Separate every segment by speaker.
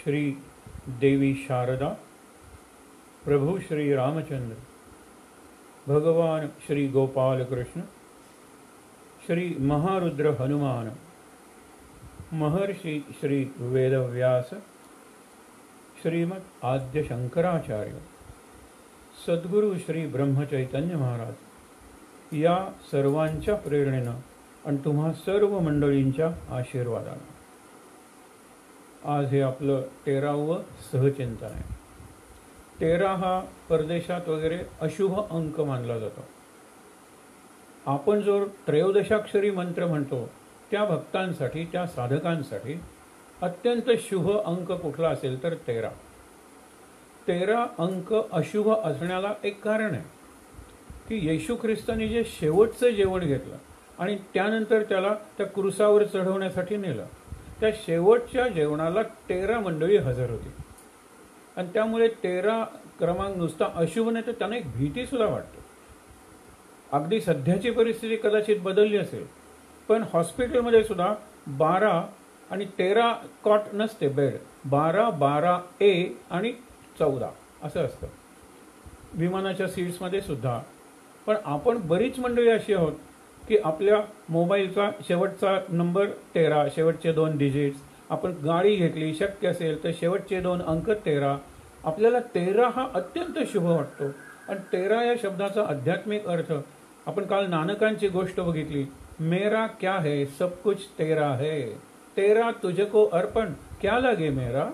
Speaker 1: श्री देवी शारदा, प्रभु श्री रामचंद्र, भगवान श्री गोपाल कृष्ण, श्री महारुद्र हनुमान, महर्षि श्री वेदव्यास, श्रीमद आद्य शंकराचार्य, सद्गुरु श्री ब्रह्मचैतन्य महाराज या सर्वांच्या प्रेरणेनं आणि तुम्हा सर्व मंडळींच्या आशीर्वादानं आज हे आपलं 13वं सहचिंतन आहे. 13 हा परदेशात वगैरे अशुभ अंक मानला जातो. आपण जो त्रयोदशाक्षरी मंत्र म्हणतो त्या भक्तांसाठी, त्या साधकांसाठी अत्यंत शुभ अंक कुठला असेल तर 13. 13 अंक अशुभ असण्याला एक कारण आहे की येशू ख्रिस्तानी जे शेवटचं जेवण घेतलं आणि त्यानंतर त्याला त्या क्रुसावर चढवण्यासाठी नेलं, त्या शेवटच्या जेवणाला 13 मंडळी हजर होती आणि त्यामुळे 13 क्रमांक नुसता अशुभ नाही तर त्यांना एक भीती सुद्धा वाटते. अगदी सध्याची परिस्थिती कदाचित बदलली असेल, पण हॉस्पिटलमध्ये सुद्धा 12 आणि 13 कॉट नसते, बेड 12, 12A आणि 14 असं असतं विमानाच्या सीट्समध्ये सुद्धा. पण आपण बरीच मंडळी अशी आहोत की आपल्या मोबाईलचा शेवटचा नंबर 13, शेवटचे 2 डिजिट्स, आपण गाडी घेतली शक्य असेल तर शेवटचे 2 अंक 13. आपल्याला 13 हा अत्यंत शुभ वाटतो आणि 13 या शब्दाचा आध्यात्मिक अर्थ आपण काल नानकांची गोष्ट बघितली. मेरा क्या है सब कुछ तेरा है, तेरा तुझको अर्पण क्या लागे मेरा,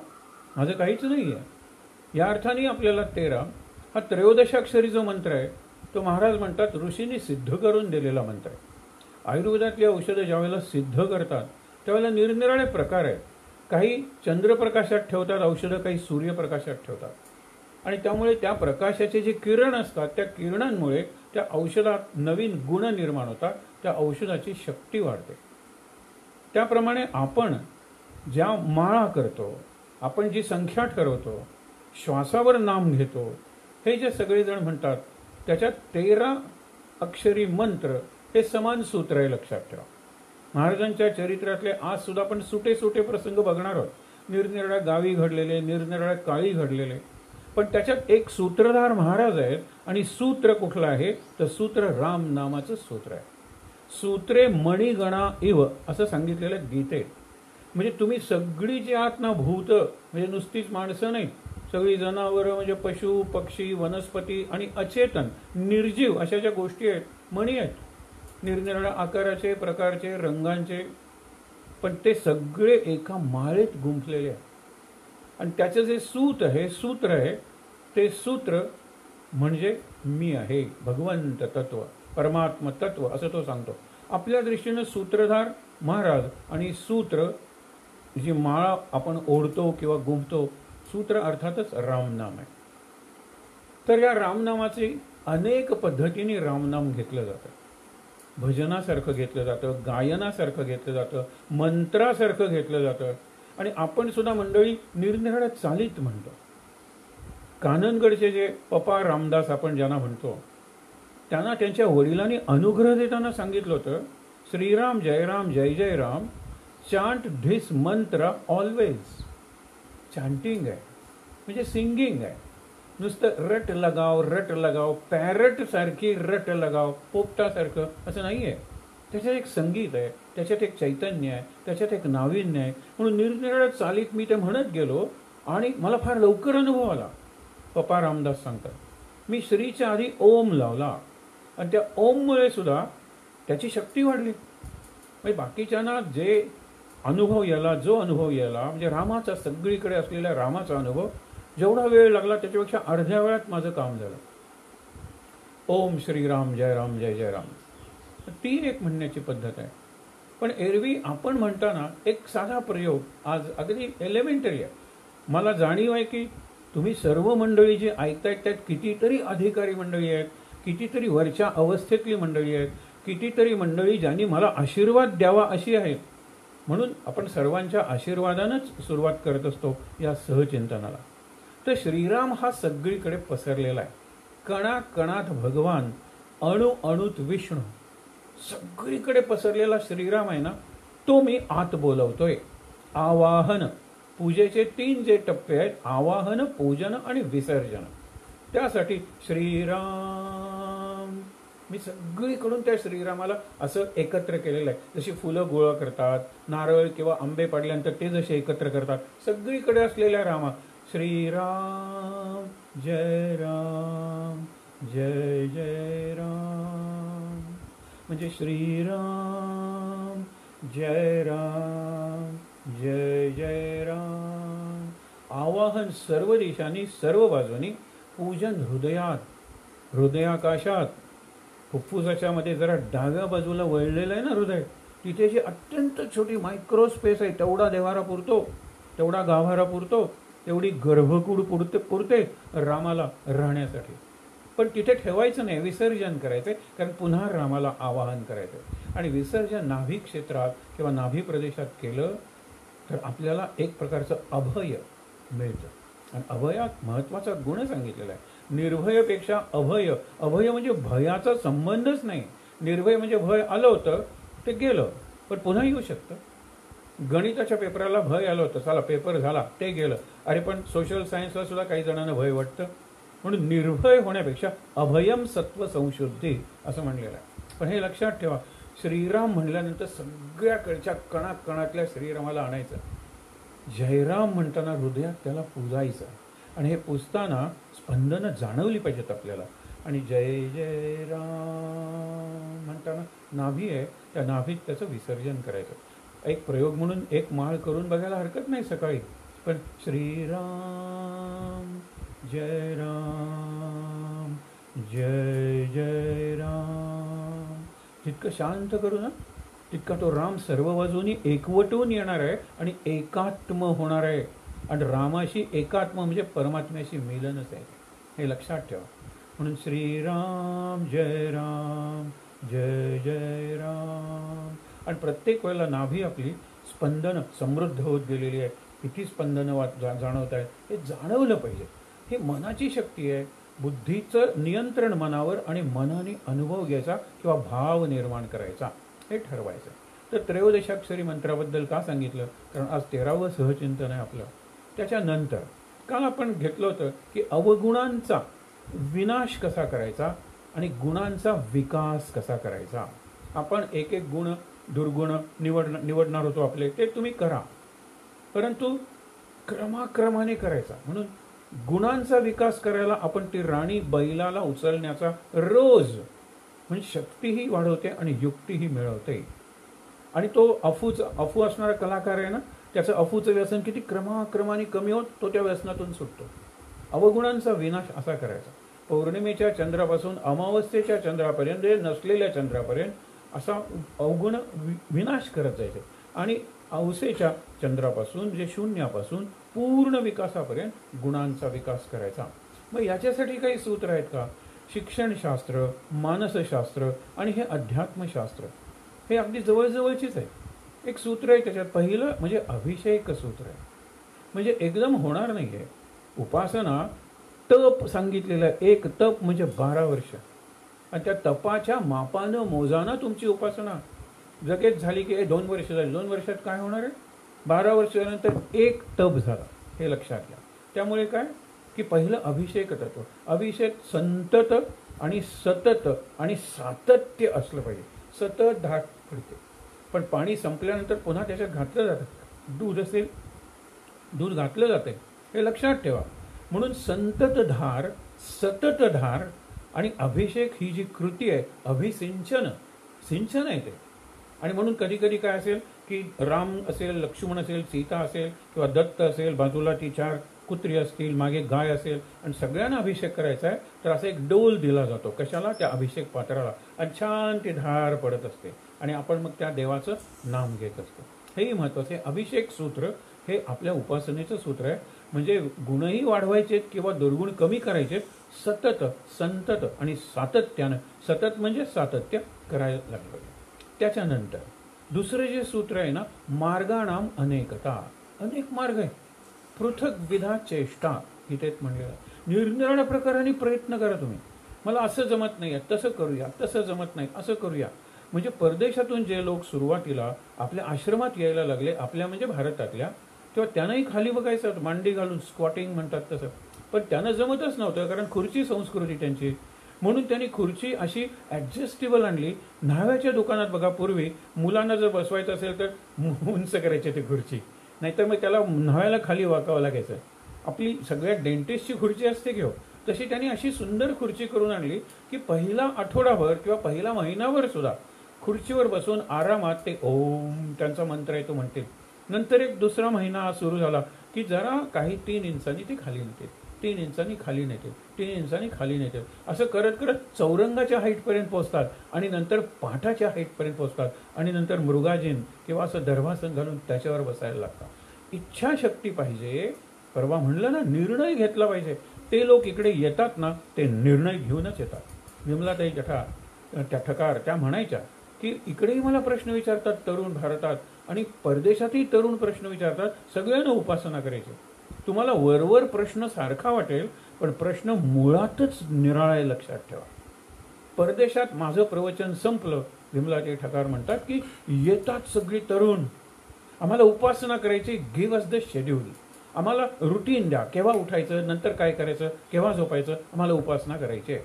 Speaker 1: माझं काहीच नाही आहे. या अर्थाने आपल्याला 13 हा त्रयोदशाक्षरी जो मंत्र आहे तो महाराज म्हणतात ऋषींनी सिद्ध करून दिलेला मंत्र आहे. आयुर्वेदातली औषधं ज्यावेळेला सिद्ध करतात त्यावेळेला निरनिराळे प्रकार आहेत. काही चंद्रप्रकाशात ठेवतात औषधं, काही सूर्यप्रकाशात ठेवतात आणि त्यामुळे त्या प्रकाशाचे जे किरण असतात त्या किरणांमुळे त्या औषधात नवीन गुण निर्माण होतात, त्या औषधाची शक्ती वाढते. त्याप्रमाणे आपण ज्या माळा करतो, आपण जी संख्या ठरवतो, श्वासावर नाम घेतो, हे जे सगळेजण म्हणतात त्याच्यात 13 अक्षरी मंत्र हे समान सूत्र आहे, लक्षात ठेवा. महाराजांच्या चरित्रातले आज सुद्धा आपण सुटे सुटे प्रसंग बघणार आहोत, निरनिराळ्या गावी घडलेले, निरनिराळ्या काळी घडलेले, पण त्याच्यात एक सूत्रधार महाराज आहेत आणि सूत्र कुठलं आहे तर सूत्र राम नामाचं सूत्र आहे. सूत्रे मणिगणा इव असं सांगितलेलं आहे गीतेत. म्हणजे तुम्ही सगळी जी आत ना भूत, म्हणजे नुसतीच माणसं नाही, सगळी जनावरं म्हणजे पशु पक्षी वनस्पती आणि अचेतन निर्जीव अशा ज्या गोष्टी आहेत, मणी आहेत, निरनिराळ्या आकाराचे, प्रकारचे, रंगांचे, पण ते सगळे एका माळेत गुंफलेले आहेत. आणि त्याचं जे सूत आहे, सूत्र आहे, ते सूत्र म्हणजे मी आहे, भगवंत तत्व, परमात्म तत्व असं तो सांगतो. आपल्या दृष्टीनं सूत्रधार महाराज आणि सूत्र जी माळा आपण ओढतो किंवा गुंफतो, सूत्र अर्थातच रामनाम आहे. तर या रामनामाचे अनेक पद्धतीने रामनाम घेतलं जातं. भजनासारखं घेतलं जातं, गायनासारखं घेतलं जातं, मंत्रासारखं घेतलं जातं आणि आपण सुद्धा मंडळी निरनिराळ्या चालीत म्हणतो. काननगडचे जे पप्पा रामदास आपण ज्यांना म्हणतो, त्यांना त्यांच्या वडिलांनी अनुग्रह देताना सांगितलं होतं, श्रीराम जय राम जय जय राम, चांट धिस मंत्र ऑलवेज. चांटिंग आहे म्हणजे सिंगिंग आहे, नुसतं रट लगाव, पॅरट सारखी रट लगाव, पोपटासारखं असं नाही आहे. त्याच्यात एक संगीत आहे, त्याच्यात एक चैतन्य आहे, त्याच्यात एक नाविन्य आहे. म्हणून निरनिराळ्या चालीत मी ते म्हणत गेलो आणि मला फार लवकर अनुभव आला. पप्पा रामदास सांगतात, मी श्रीच्या आधी ओम लावला आणि त्या ओममुळे सुद्धा त्याची शक्ती वाढली. म्हणजे बाकीच्यांना जे अनुभव यायला, जो अनुभव यायला म्हणजे रामाचा, सगळीकडे असलेल्या रामाचा अनुभव, जेवढा वेळ लागला त्याच्यापेक्षा अर्ध्या वेळात माझं काम झालं. ओम श्रीराम जय राम जय जय राम, ती एक म्हणण्याची पद्धत आहे. पण एरवी आपण म्हणताना एक साधा प्रयोग आज अगदी एलिमेंटरी आहे. मला जाणीव आहे की तुम्ही सर्व मंडळी जी ऐकतायत त्यात कितीतरी अधिकारी मंडळी आहेत, कितीतरी वरच्या अवस्थेतली मंडळी आहेत, कितीतरी मंडळी ज्यांनी मला आशीर्वाद द्यावा अशी आहेत. म्हणून आपण सर्वांच्या आशीर्वादानंच सुरुवात करत असतो या सहचिंतनाला. तर श्रीराम हा सगळीकडे पसरलेला आहे. कणाकणात भगवान, अणु अणुत विष्णू, सगळीकडे पसरलेला श्रीराम आहे ना, तो मी आत बोलवतोय. आवाहन पूजेचे 3 जे टप्पे आहेत, आवाहन, पूजन आणि विसर्जन. त्यासाठी श्रीराम, मी सगळीकडून त्या श्रीरामाला असं एकत्र केलेलं आहे. जशी फुलं गोळा करतात, नारळ किंवा आंबे पाडल्यानंतर ते जसे एकत्र करतात, सगळीकडे असलेल्या रामा, श्रीराम जय राम जय जय राम, म्हणजे श्रीराम जय राम जय जय राम. आवाहन सर्व दिशांनी, सर्व बाजूनी, पूजन हृदयात, हृदयाकाशात, फुफ्फुसाच्या मध्ये जरा डाव्या बाजूला वळलेलं आहे ना हृदय, तिथे जी अत्यंत छोटी मायक्रो स्पेस आहे, तेवढा देवारा पुरतो, तेवढा गाभारा पुरतो, तेवढी गर्भकूड पुरते रामाला राहण्यासाठी. पण तिथे ठेवायचं नाही, विसर्जन करायचंय, कारण पुन्हा रामाला आवाहन करायचंय. आणि विसर्जन नाभी क्षेत्रात किंवा नाभी प्रदेशात केलं तर आपल्याला एक प्रकारचं अभय मिळतं. आणि अभयात महत्त्वाचा गुण सांगितलेला आहे, निर्भयपेक्षा अभय. अभय म्हणजे भयाचा संबंधच नाही. निर्भय म्हणजे भय आलं होतं ते गेलं, पण पुन्हा येऊ शकतं. गणिताच्या पेपराला भय आलं होतं, चला पेपर झाला, ते गेलं, अरे पण सोशल सायन्सला सुद्धा काही जणांना भय वाटतं. म्हणून निर्भय होण्यापेक्षा अभयम सत्व संशुद्धी असं म्हणलेलं आहे. पण हे लक्षात ठेवा, श्रीराम म्हणल्यानंतर सगळ्याकडच्या कणाकणातल्या श्रीरामाला आणायचं. जयराम म्हणताना हृदयात त्याला पूजायचं, आणि हे पूजताना स्पंदनं जाणवली पाहिजेत आपल्याला. आणि जय जय राम म्हणताना नाभी आहे, त्या नाभीत त्याचं विसर्जन करायचं. एक प्रयोग म्हणून एक माळ करून बघायला हरकत नाही सकाळी, पण श्रीराम जय राम जय जय राम जितकं शांत करू ना, तितका तो राम सर्व बाजूनी एकवटून येणार आहे आणि एकात्म होणार आहे. आणि रामाशी एकात्म म्हणजे परमात्म्याशी मिलनच आहे, हे लक्षात ठेवा. म्हणून श्रीराम जय राम जय जय राम. आणि प्रत्येक वेळेला नाभी आपली स्पंदन समृद्ध होत गेलेली आहे. किती स्पंदनं जाणवत आहेत हे जाणवलं पाहिजे. हे मनाची शक्ती आहे. बुद्धीचं नियंत्रण मनावर आणि मनाने अनुभव घ्यायचा किंवा भाव निर्माण करायचा हे ठरवायचं. तर त्रयोदशाक्षरी मंत्राबद्दल का सांगितलं, कारण आज 13वं सहचिंतन आहे आपलं. त्याच्यानंतर काल आपण घेतलं होतं की अवगुणांचा विनाश कसा करायचा आणि गुणांचा विकास कसा करायचा. आपण एक एक गुण दुर्गुण निवडणार होतो आपले, ते तुम्ही करा, परंतु क्रमाक्रमाने करायचा. म्हणून गुणांचा विकास करायला आपण ती राणी बैलाला उचलण्याचा रोज म्हणजे शक्तीही वाढवते आणि युक्तीही मिळवते. आणि तो अफू असणारा कलाकार आहे ना, त्याचं अफूचं व्यसन किती क्रमाक्रमाने कमी होत तो त्या व्यसनातून सुटतो. अवगुणांचा विनाश असा करायचा. पौर्णिमेच्या चंद्रापासून अमावस्येच्या चंद्रापर्यंत, नसलेल्या चंद्रापर्यंत असा अवगुण विनाश करत जायचे. आणि अवसेच्या चंद्रापासून जे शून्यापासून पूर्ण विकासापर्यंत गुणांचा विकास करायचा. मग याच्यासाठी काही सूत्र आहेत का? शिक्षणशास्त्र, मानसशास्त्र आणि हे अध्यात्मशास्त्र हे अगदी जवळजवळचीच आहे. एक सूत्र आहे त्याच्यात, पहिलं म्हणजे अभिषेक सूत्र आहे. म्हणजे एकदम होणार नाही आहे. उपासना तप सांगितलेलं आहे. एक तप म्हणजे 12 वर्ष, आणि त्या तपाच्या मापानं मोजाना तुमची उपासना जगेत झाली की 2 वर्ष झाली. 2 वर्षात काय होणार आहे? 12 वर्षानंतर एक तप झाला, हे लक्षात घ्या. त्यामुळे काय की पहिलं अभिषेक तत्व. अभिषेक संतत आणि सतत आणि सातत्य असलं पाहिजे. सतत धार पडते, पण पाणी संपल्यानंतर पुन्हा त्याच्यात घातलं जातं. दूध असेल, दूध घातलं जाते, हे लक्षात ठेवा. म्हणून संततधार, सततधार आणि अभिषेक ही जी कृती आहे, अभिसिंचन, सिंचन आहे ते. आणि म्हणून कधी कधी काय असेल की राम असेल, लक्ष्मण असेल, सीता असेल किंवा दत्त असेल, बाजूला ती 4 कुत्री असतील, मागे गाय असेल, आणि सगळ्यांना अभिषेक करायचा आहे, तर असा एक डोल दिला जातो. कशाला? त्या अभिषेक पात्राला. आणि छान ती धार पडत असते आणि आपण मग त्या देवाचं नाम घेत असतो. हेही महत्त्वाचं आहे. अभिषेक सूत्र हे आपल्या उपासनेचं सूत्र आहे. म्हणजे गुणही वाढवायचे किंवा दुर्गुण कमी करायचे, सतत, संतत आणि सातत्यानं. सतत म्हणजे सातत्य करायला लागलं. त्याच्यानंतर दुसरं जे सूत्र आहे ना, मार्गाणाम अनेकता. अनेक मार्ग आहे. पृथक विधा चेष्टा इथेच म्हणलेलं. निरनिराळ्या प्रकाराने प्रयत्न करा तुम्ही. मला असं जमत नाही आहे, तसं करूया, तसं जमत नाही, असं करूया. म्हणजे परदेशातून जे लोक सुरुवातीला आपल्या आश्रमात यायला लागले, आपल्या म्हणजे भारतातल्या, तेव्हा त्यानंही खाली बघायचं, मांडी घालून स्क्वॉटिंग म्हणतात तसं. पण त्यानं जमतच नव्हतं, कारण खुर्ची संस्कृती त्यांची. म्हणून त्यांनी खुर्ची अशी ॲडजस्टेबल आणली. न्हाव्याच्या दुकानात बघा, पूर्वी मुलांना जर बसवायचं असेल तर उंच करायची ती खुर्ची, नाहीतर मग त्याला न्हाव्याला खाली वाकावं लागायचं. आपली सगळ्या डेंटिस्टची खुर्ची असते की हो, तशी त्यांनी अशी सुंदर खुर्ची करून आणली की पहिला आठवडाभर किंवा पहिला महिनाभर सुद्धा खुर्चीवर बसून आरामात ते ओम त्यांचा मंत्र आहे तो म्हणतील. नंतर एक दुसरा महिना सुरू झाला की जरा काही 3 इंचांनी ती खाली नेते, 3 इंचांनी खाली नेते, 3 इंचांनी खाली नेते, असं करत करत चौरंगाच्या हाईटपर्यंत पोहोचतात आणि नंतर पाठाच्या हाईटपर्यंत पोहोचतात आणि नंतर मृगाजीन किंवा असं दर्भासन घालून त्याच्यावर बसायला लागतात. इच्छाशक्ती पाहिजे. परवा म्हणलं ना, निर्णय घेतला पाहिजे. ते लोक इकडे येतात ना, ते निर्णय घेऊनच येतात. विमलाताई ठकार त्या म्हणायच्या की इकडेही मला प्रश्न विचारतात तरुण भारतात, आणि परदेशातही तरुण प्रश्न विचारतात. सगळ्यांना उपासना करायची. तुम्हाला वरवर प्रश्न सारखा वाटेल, पण प्रश्न मुळातच निराळा आहे, लक्षात ठेवा. परदेशात माझं प्रवचन संपलं, विमलाताई ठकार म्हणतात की येतात सगळी तरुण, आम्हाला उपासना करायची, गिव्ह अस द शेड्यूल, आम्हाला रुटीन द्या, केव्हा उठायचं, नंतर काय करायचं, केव्हा झोपायचं, आम्हाला उपासना करायची आहे.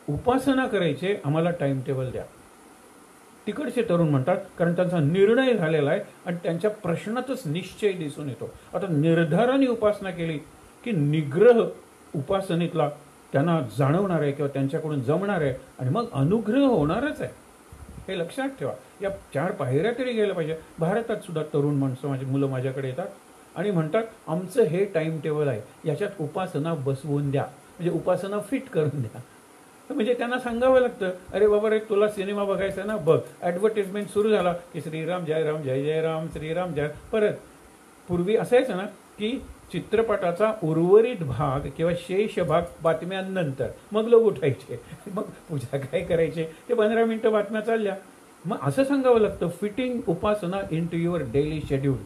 Speaker 1: उपासना करायचे, आम्हाला टाइम टेबल द्या. तिकडचे तरुण म्हणतात, कारण त्यांचा निर्णय झालेला आहे आणि त्यांच्या प्रश्नातच निश्चय दिसून येतो. आता निर्धाराने उपासना केली की निग्रह उपासनेतला त्यांना जाणवणार आहे किंवा त्यांच्याकडून जमणार आहे आणि मग अनुग्रह होणारच आहे. हे लक्षात ठेवा. या 4 पायऱ्या तरी गेल्या पाहिजे. भारतात सुद्धा तरुण माणसं, माझी मुलं माझ्याकडे येतात आणि म्हणतात आमचं हे टाइम टेबल आहे, याच्यात उपासना बसवून द्या, म्हणजे उपासना फिट करून द्या. म्हणजे त्यांना सांगावं लागतं, अरे बाबा रे, तुला सिनेमा बघायचा ना, बघ. ॲडव्हर्टिजमेंट सुरू झाला की श्रीराम जय राम जय जय राम श्रीराम जय. परत पूर्वी असायचं ना की चित्रपटाचा उर्वरित भाग किंवा शेष भाग बातम्यांनंतर, मग लोक उठायचे, मग पूजा काय करायचे, ते 15 मिनिटं बातम्या चालल्या. मग असं सांगावं लागतं, फिटिंग उपासना into your daily schedule.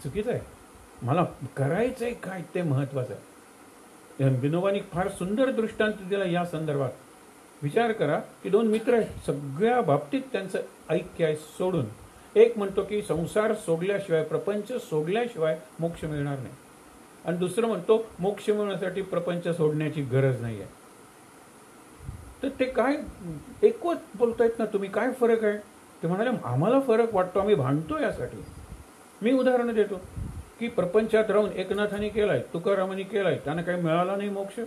Speaker 1: चुकीचं आहे. मला करायचं आहे काय ते महत्त्वाचं आहे. विनोबानी फार सुंदर दृष्टांत दिला या संदर्भात. विचार करा की 2 मित्र आहेत, सगळ्या बाबतीत त्यांचं ऐक्य आहे सोडून. एक म्हणतो की संसार सोडल्याशिवाय, प्रपंच सोडल्याशिवाय मोक्ष मिळणार नाही, आणि दुसरं म्हणतो मोक्ष मिळण्यासाठी प्रपंच सोडण्याची गरज नाही आहे. तर ते काय एकवट बोलतायत ना तुम्ही, काय फरक आहे? ते म्हणाले आम्हाला फरक वाटतो, आम्ही भांडतो यासाठी. मी उदाहरण देतो की प्रपंचात राहून एकनाथांनी केलाय, तुकारामांनी केलाय, त्यांना काही मिळाला नाही मोक्ष.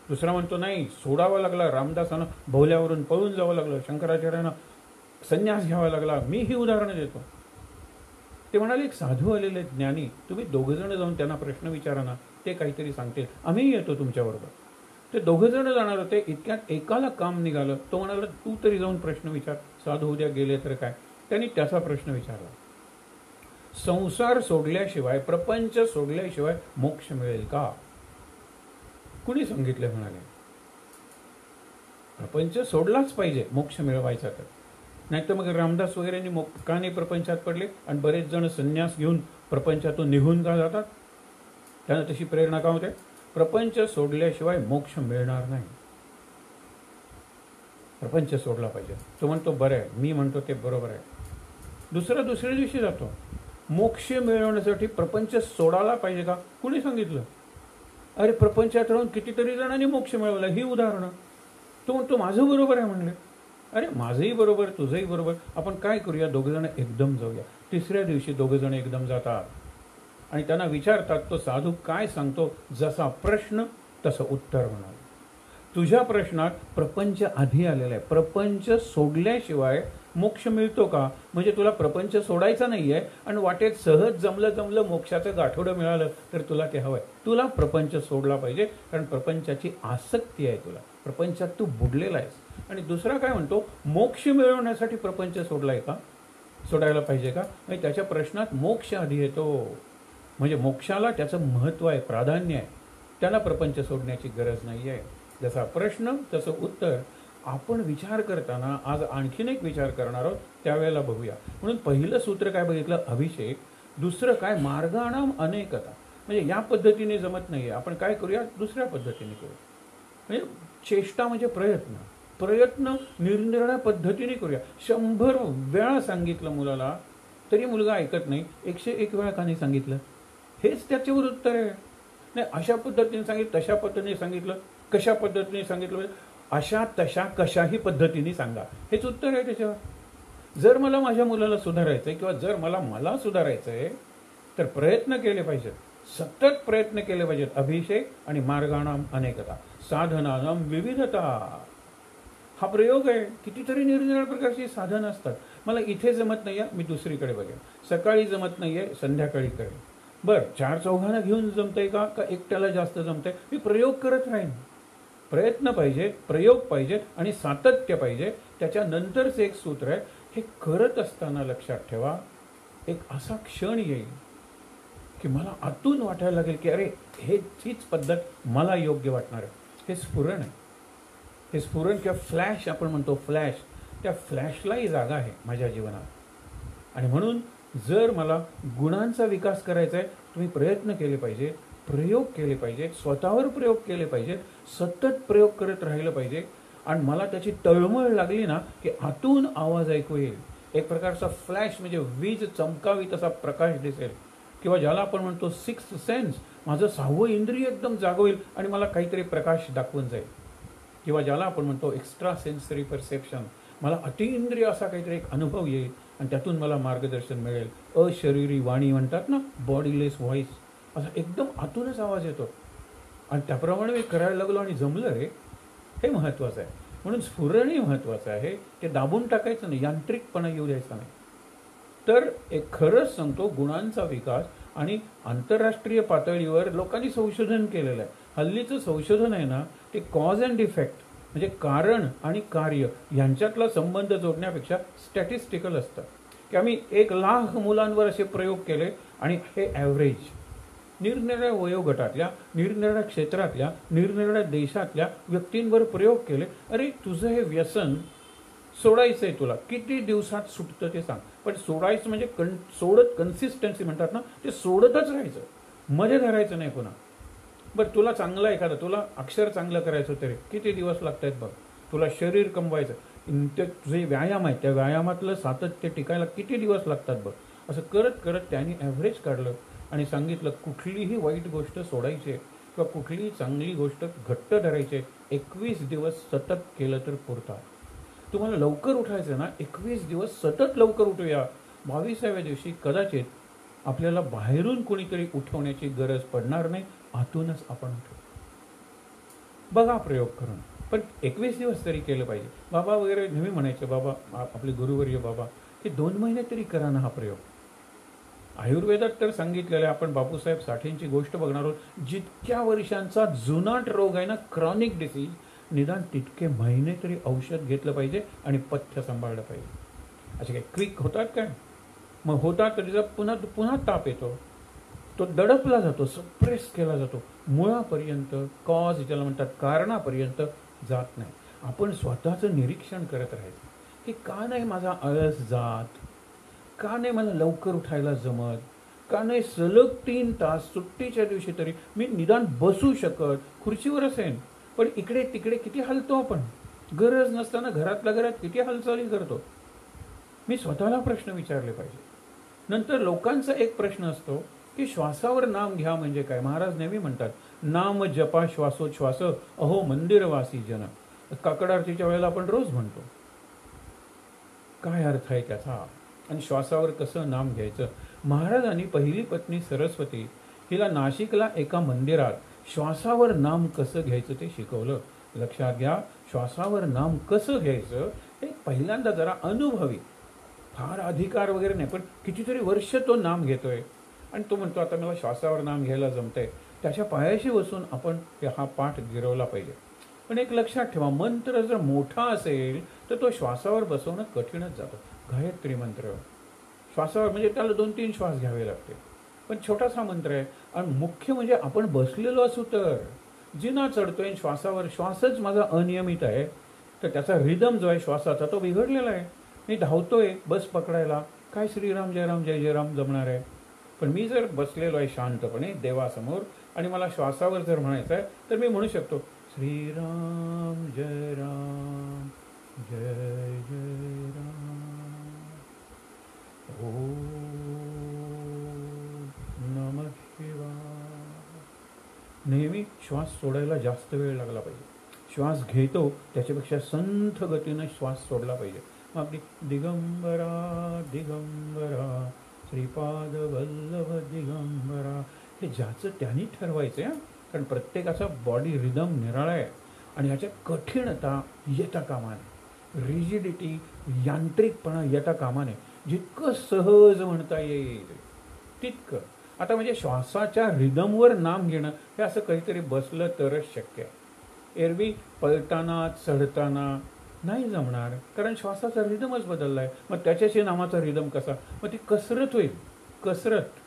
Speaker 1: दुसरा म्हणतो नाही, सोडावा लागला, रामदासानं भोवल्यावरून पळून जावं लागलं, शंकराचार्यांना संन्यास घ्यावा लागला. मी ही उदाहरणं देतो. ते म्हणाले एक साधू आलेले ज्ञानी, तुम्ही 2 जण जाऊन त्यांना प्रश्न विचारा ना, ते काहीतरी सांगतील, आम्ही येतो तुमच्याबरोबर. ते 2 जण जाणार होते. इतक्यात एकाला काम निघालं. तो म्हणाला तू तरी जाऊन प्रश्न विचार, साधू उद्या गेले तर काय. त्यांनी त्याचा प्रश्न विचारला, संसार सोडल्याशिवाय, प्रपंच सोडल्याशिवाय मोक्ष मिळेल का? कुणी सांगितलं? म्हणाले प्रपंच सोडलाच पाहिजे मोक्ष मिळवायचा तर. नाहीतर मग रामदास वगैरेंनी का नाही प्रपंचात पडले, आणि बरेच जण संन्यास घेऊन प्रपंचातून निघून का जातात? त्यांना तशी प्रेरणा का होते? प्रपंच सोडल्याशिवाय मोक्ष मिळणार नाही, प्रपंच सोडला पाहिजे. तो म्हणतो बरं आहे, मी म्हणतो ते बरोबर आहे. दुसऱ्या दिवशी जातो, मोक्ष मिळवण्यासाठी प्रपंच सोडायला पाहिजे का? कुणी सांगितलं? अरे प्रपंचात राहून कितीतरी जणांनी मोक्ष मिळवला, ही उदाहरणं. तो म्हणतो माझं बरोबर आहे. म्हणले अरे माझंही बरोबर, तुझंही बरोबर. आपण काय करूया, 2 जण एकदम जाऊया. तिसऱ्या दिवशी 2 जण एकदम जातात आणि त्यांना विचारतात, तो साधू काय सांगतो, जसा प्रश्न तसं उत्तर म्हणाल. तुझ्या प्रश्नात प्रपंच आधी आलेला आहे. प्रपंच सोडल्याशिवाय मोक्ष मिळतो का? म्हणजे तुला प्रपंच सोडायचा नाही आहे आणि वाटेत सहज जमलं मोक्षाचं गाठोडं मिळालं तर तुला ते हवं आहे. तुला प्रपंच सोडला पाहिजे, कारण प्रपंचाची आसक्ती आहे तुला, प्रपंचात तू बुडलेला आहेस. आणि दुसरा काय म्हणतो, मोक्ष मिळवण्यासाठी प्रपंच सोडलाय का, सोडायला पाहिजे का? म्हणजे त्याच्या प्रश्नात मोक्ष आधी येतो, म्हणजे मोक्षाला त्याचं महत्त्व आहे, प्राधान्य आहे. त्याला प्रपंच सोडण्याची गरज नाही आहे. जसा प्रश्न तसं उत्तर. आपण विचार करताना आज आणखीन एक विचार करणार आहोत, त्यावेळेला बघूया. म्हणून पहिलं सूत्र काय बघितलं, अभिषेक. दुसरं काय, मार्गाणाम अनेकता. म्हणजे या पद्धतीने जमत नाही आहे, आपण काय करूया, दुसऱ्या पद्धतीने करू. म्हणजे चेष्टा म्हणजे प्रयत्न निरनिराळ्या पद्धतीने करूया. 100 वेळा सांगितलं मुलाला तरी मुलगा ऐकत नाही. 101 वेळा का नाही सांगितलं? हेच त्याच्यावर उत्तर आहे. नाही अशा पद्धतीने सांगितलं, तशा पद्धतीने सांगितलं, कशा पद्धतीने सांगितलं, अशा तशा कशाही पद्धतीने सांगा, हेच उत्तर आहे त्याच्यावर. जर मला माझ्या मुलाला सुधारायचं आहे किंवा जर मला सुधारायचं आहे तर प्रयत्न केले पाहिजेत, सतत प्रयत्न केले पाहिजेत. अभिषेक आणि मार्गाणाम अनेकता, साधनानाम विविधता, हा प्रयोग आहे. कितीतरी निरनिराळ्या प्रकारची साधनं असतात. मला इथे जमत नाही आहे, मी दुसरीकडे बघेन. सकाळी जमत नाही आहे, संध्याकाळी करेन. बरं, 4 चौघांना घेऊन जमतंय का एकट्याला जास्त जमतंय? मी प्रयोग करत राहीन. प्रयत्न पाहिजे, प्रयोग पाहिजे आणि सातत्य पाहिजे. त्याच्यानंतरचं एक सूत्र आहे, हे करत असताना लक्षात ठेवा, एक असा क्षण येईल की मला आतून वाटायला लागेल की अरे हीच पद्धत मला योग्य वाटणार आहे. हे स्फुरण आहे. हे स्फुरण किंवा फ्लॅश आपण म्हणतो, फ्लॅश, त्या फ्लॅशलाही जागा आहे माझ्या जीवनात. आणि म्हणून जर मला गुणांचा विकास करायचा आहे, तुम्ही प्रयत्न केले पाहिजे, प्रयोग केले पाहिजे, स्वतःवर प्रयोग केले पाहिजे, सतत प्रयोग करत राहिलं पाहिजे. आणि मला त्याची तळमळ लागली ना की आतून आवाज ऐकू येईल. एक प्रकारचा फ्लॅश म्हणजे वीज चमकावी तसा प्रकाश दिसेल, किंवा ज्याला आपण म्हणतो सिक्स्थ सेन्स, माझं 6वं इंद्रिय एकदम जागवेल आणि मला काहीतरी प्रकाश दाखवून जाईल. किंवा ज्याला आपण म्हणतो एक्स्ट्रा सेन्सरी परसेप्शन, मला अतिइंद्रिय असा काहीतरी एक अनुभव येईल आणि त्यातून मला मार्गदर्शन मिळेल. अशरीरी वाणी म्हणतात ना, बॉडीलेस व्हॉइस, असा एकदम आतूनच आवाज येतो. आणि त्याप्रमाणे मी करायला लागलो आणि जमलं रे, हे महत्त्वाचं आहे. म्हणून स्फुरणही महत्त्वाचं आहे. ते दाबून टाकायचं नाही, यांत्रिकपणा येऊ द्यायचा नाही. तर एक खरंच सांगतो, गुणांचा विकास आणि आंतरराष्ट्रीय पातळीवर लोकांनी संशोधन केलेलं आहे. हल्लीचं संशोधन आहे ना, ते कॉज अँड इफेक्ट म्हणजे कारण आणि कार्य यांच्यातला संबंध जोडण्यापेक्षा स्टॅटिस्टिकल असतं. की आम्ही 1,00,000 मुलांवर असे प्रयोग केले आणि हे ॲव्हरेज निरनिराळ्या वयोगटातल्या, निरनिराळ्या क्षेत्रातल्या, निरनिराळ्या देशातल्या व्यक्तींवर प्रयोग केले. अरे तुझं हे व्यसन सोडायचं आहे, तुला किती दिवसात सुटतं ते सांग. पण सोडायचं म्हणजे सोडत कन्सिस्टन्सी म्हणतात ना, ते सोडतच राहायचं, मध्ये धरायचं नाही पुन्हा. बरं, तुला चांगलं एखादं, तुला अक्षर चांगलं करायचं तरी किती दिवस लागत आहेत बघ. तुला शरीर कमवायचं, ते तुझे व्यायाम आहे, त्या व्यायामातलं सातत्य टिकायला किती दिवस लागतात बघ. असं करत करत त्यांनी ॲव्हरेज काढलं आणि सांगितलं कुठलीही वाईट गोष्ट सोडायची किंवा कुठलीही चांगली गोष्ट घट्ट धरायची 21 दिवस सतत केलं तर पुरतात. तुम्हाला लवकर उठायचं ना, 21 दिवस सतत लवकर उठूया. 22व्या दिवशी कदाचित आपल्याला बाहेरून कोणीतरी उठवण्याची गरज पडणार नाही, आतूनच आपण उठू. बघा प्रयोग करून. पण 21 दिवस तरी केलं पाहिजे. बाबा वगैरे नेहमी म्हणायचे, बाबा आपले गुरुवर्य बाबा, की 2 महिने तरी करा ना हा प्रयोग. आयुर्वेदात तर सांगितलेलं आहे. आपण बापूसाहेब साठेंची गोष्ट बघणार आहोत. जितक्या वर्षांचा जुनाट रोग आहे ना, क्रॉनिक डिसीज, निदान तितके महिने तरी औषध घेतलं पाहिजे आणि पथ्य सांभाळलं पाहिजे. असे काही क्विक होतात काय? मग होतात तरी पुन्हा पुन्हा ताप येतो, तो दडपला जातो, सप्रेस केला जातो, मुळापर्यंत, कॉज ज्याला म्हणतात कारणापर्यंत जात नाही. आपण स्वतःचं निरीक्षण करत राहायचं की का नाही माझा आळस जात, का नाही मला लवकर उठायला जमत, का नाही सलग 3 तास सुट्टीच्या दिवशी तरी मी निदान बसू शकत, खुर्चीवर असेन. पण इकडे तिकडे किती हलतो आपण, गरज नसताना घरातल्या घरात किती हालचाली करतो. मी स्वतःला प्रश्न विचारले पाहिजे. नंतर लोकांचा एक प्रश्न असतो की श्वासावर नाम घ्या म्हणजे काय? महाराज नेहमी म्हणतात, नाम जपा श्वासोच्छ्वास अहो मंदिरवासी जन. काकड आरतीच्या वेळेला आपण रोज म्हणतो. काय अर्थ आहे त्याचा आणि श्वासावर कसं नाम घ्यायचं? महाराजांनी पहिली पत्नी सरस्वती हिला नाशिकला एका मंदिरात श्वासावर नाम कसं घ्यायचं ते शिकवलं. लक्षात घ्या, श्वासावर नाम कसं घ्यायचं हे पहिल्यांदा जरा अनुभवी, फार अधिकार वगैरे नाही, पण कितीतरी वर्ष तो नाम घेतोय आणि तो म्हणतो आता मला श्वासावर नाम घ्यायला जमतंय. त्याच्या पायाशी बसून आपण हा पाठ गिरवला पाहिजे. पण एक लक्षात ठेवा, मंत्र जर मोठा असेल तर तो श्वासावर बसवणं कठीणच जातं. गायत्री मंत्र श्वासावर म्हणजे त्याला 2-3 श्वास घ्यावे लागते, पण छोटासा मंत्र आहे. आणि मुख्य म्हणजे आपण बसलेलो असू तर जिना चढतोय श्वासावर, श्वासच माझा अनियमित आहे, तर त्याचा रिदम जो आहे श्वासाचा तो बिघडलेला आहे. मी धावतोय बस पकडायला, काय श्रीराम जयराम जय जयराम जमणार आहे. पण मी जर बसलेलो आहे शांतपणे देवासमोर आणि मला श्वासावर जर म्हणायचं आहे तर मी म्हणू शकतो श्रीराम जय राम जय जय राम. ओ नेहमी श्वास सोडायला जास्त वेळ लागला पाहिजे. श्वास घेतो त्याच्यापेक्षा संथ गतीनं श्वास सोडला पाहिजे. मग आपली दिगंबरा दिगंबरा श्रीपाद वल्लभ दिगंबरा, हे ज्याचं त्यांनी ठरवायचं आहे. कारण प्रत्येकाचा बॉडी रिदम निराळा आहे आणि ह्याच्यात कठीणता येता कामा नये, रिजिडिटी यांत्रिकपणा येता कामा नये. जितकं सहज म्हणता येईल तितकं. आता म्हणजे श्वासाच्या रिदमवर नाम घेणं हे असं काहीतरी बसलं तरच शक्य आहे. एरवी पळताना चढताना नाही जमणार, कारण श्वासाचा रिदमच बदलला आहे. मग त्याच्याशी नामाचा रिदम कसा? मग ती कसरत होईल. कसरत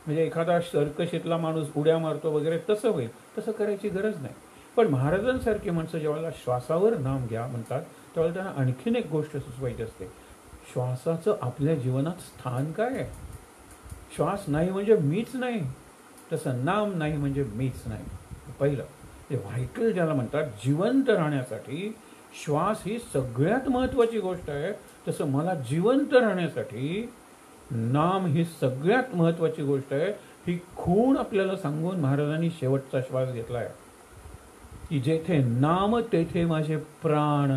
Speaker 1: म्हणजे एखादा सर्कशीतला माणूस उड्या मारतो वगैरे तसं होईल. तसं करायची गरज नाही. पण महाराजांसारखी माणसं जेव्हा श्वासावर नाम घ्या म्हणतात तेव्हा त्यांना आणखीन एक गोष्ट सुचवायची असते. श्वासाचं आपल्या जीवनात स्थान काय आहे? श्वास नाही म्हणजे मीच नाही, तसं नाम नाही म्हणजे मीच नाही. पहिलं ते व्हायटल ज्याला म्हणतात, जिवंत राहण्यासाठी श्वास ही सगळ्यात महत्त्वाची गोष्ट आहे. तसं मला जिवंत राहण्यासाठी नाम ही सगळ्यात महत्त्वाची गोष्ट आहे. ही खूण आपल्याला सांगून महाराजांनी शेवटचा श्वास घेतला आहे की जेथे नाम तेथे माझे प्राण.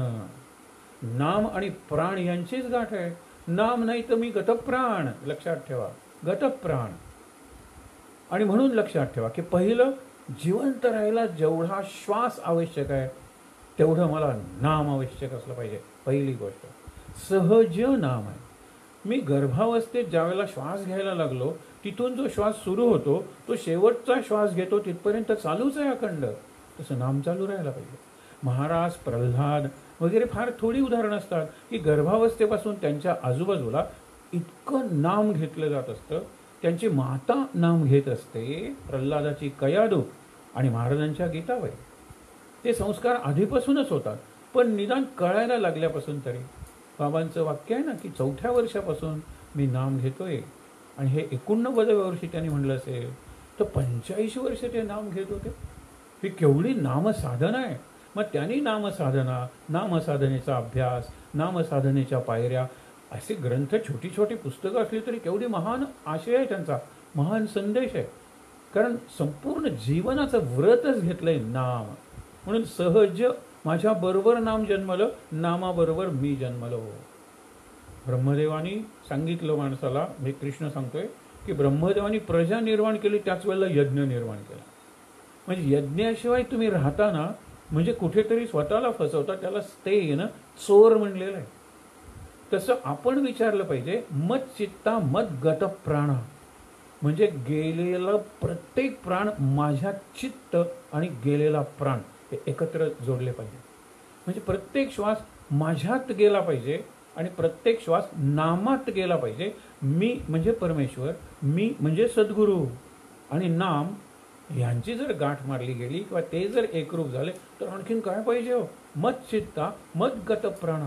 Speaker 1: नाम आणि प्राण यांचीच गाठ आहे. नाम नाही तर मी गतप्राण. लक्षात ठेवा, गतप्राण. आणि म्हणून लक्षात ठेवा की पहिलं जिवंत राहायला जेवढा श्वास आवश्यक आहे तेवढं मला नाम आवश्यक असलं पाहिजे. पहिली गोष्ट सहज नाम आहे. मी गर्भावस्थेत ज्यावेळेला श्वास घ्यायला लागलो तिथून जो श्वास सुरू होतो तो शेवटचा श्वास घेतो तिथपर्यंत चालूच आहे अखंड. तसं नाम चालू राहायला पाहिजे. महाराज, प्रल्हाद वगैरे फार थोडी उदाहरणं असतात की गर्भावस्थेपासून त्यांच्या आजूबाजूला इतकं नाम घेतलं जात असतं. त्यांची माता नाम घेत असते, प्रल्हादाची कयादू आणि महाराजांच्या गीताबाई. ते संस्कार आधीपासूनच होतात, पण निदान कळायला लागल्यापासून तरी. बाबांचं वाक्य आहे ना की 4थ्या वर्षापासून मी नाम घेतोय, आणि हे 89व्या वर्षी त्यांनी म्हणलं असेल तर 85 वर्ष ते नाम घेत होते. ही केवढी नामसाधना आहे. मग त्यांनी नामसाधना, नामसाधनेचा अभ्यास, नामसाधनेच्या पायऱ्या असे ग्रंथ, छोटी छोटी पुस्तकं असली तरी केवढी महान आशय आहे त्यांचा, महान संदेश आहे. कारण संपूर्ण जीवनाचं व्रतच घेतलंय नाम. म्हणून सहज माझ्याबरोबर नाम जन्मलं, नामाबरोबर मी जन्मलो. ब्रह्मदेवानी सांगितलं माणसाला, मी कृष्ण सांगतोय की ब्रह्मदेवानी प्रजा निर्माण केली त्याच वेळेला यज्ञ निर्माण केला. म्हणजे यज्ञाशिवाय तुम्ही राहता ना, म्हणजे कुठेतरी स्वतःला फसवता. त्याला ते ना चोर म्हणलेलं आहे. तसं आपण विचारलं पाहिजे, मत चित्ता मत गत प्राण, म्हणजे गेलेला प्रत्येक प्राण माझ्या चित्त आणि गेलेला प्राण हे एकत्र जोडले पाहिजे. म्हणजे प्रत्येक श्वास माझ्यात गेला पाहिजे आणि प्रत्येक श्वास नामात गेला पाहिजे. मी म्हणजे परमेश्वर, मी म्हणजे सद्गुरू आणि नाम यांची जर गाठ मारली गेली किंवा ते जर एकरूप झाले तर आणखीन काय पाहिजे हो? मत चित्ता मत गत प्राण.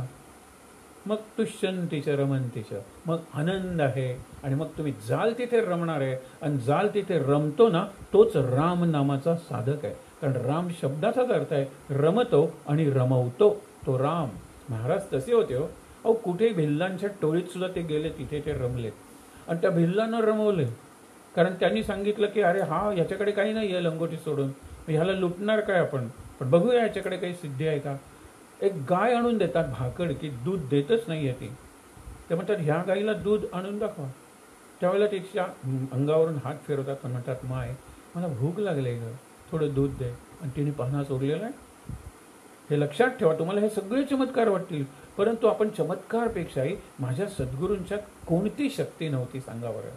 Speaker 1: मग तुष्यंतीच रमंतीच, मग आनंद आहे. आणि मग तुम्ही जाल तिथे रमणार आहे. आणि जाल तिथे रमतो ना, तोच राम नामाचा साधक आहे. कारण राम शब्दाचाच अर्थ आहे रमतो आणि रमवतो, तो राम. महाराज तसे होते हो. अहो कुठे भिल्लांच्या टोळीत सुद्धा ते गेले, तिथे ते रमले आणि त्या भिल्लांना रमवले. कारण त्यांनी सांगितलं की अरे हा याच्याकडे काही नाही आहे लंगोटी सोडून, ह्याला लुटणार काय आपण, पण बघूया याच्याकडे काही सिद्धी आहे का. एक गाय आणून देतात भाकड, की दूध देतच नाही आहे ती. ते म्हणतात ह्या गाईला दूध आणून दाखवा. त्यावेळेला तिच्या अंगावरून हात फिरवतात पण म्हणतात माय मला भूक लागली आहे ग, थोडं दूध दे. आणि तिने पाहणा सोडलेला आहे. हे लक्षात ठेवा. तुम्हाला हे सगळे चमत्कार वाटतील, परंतु आपण चमत्कारपेक्षाही माझ्या सद्गुरूंच्या कोणती शक्ती नव्हती सांगा बरं.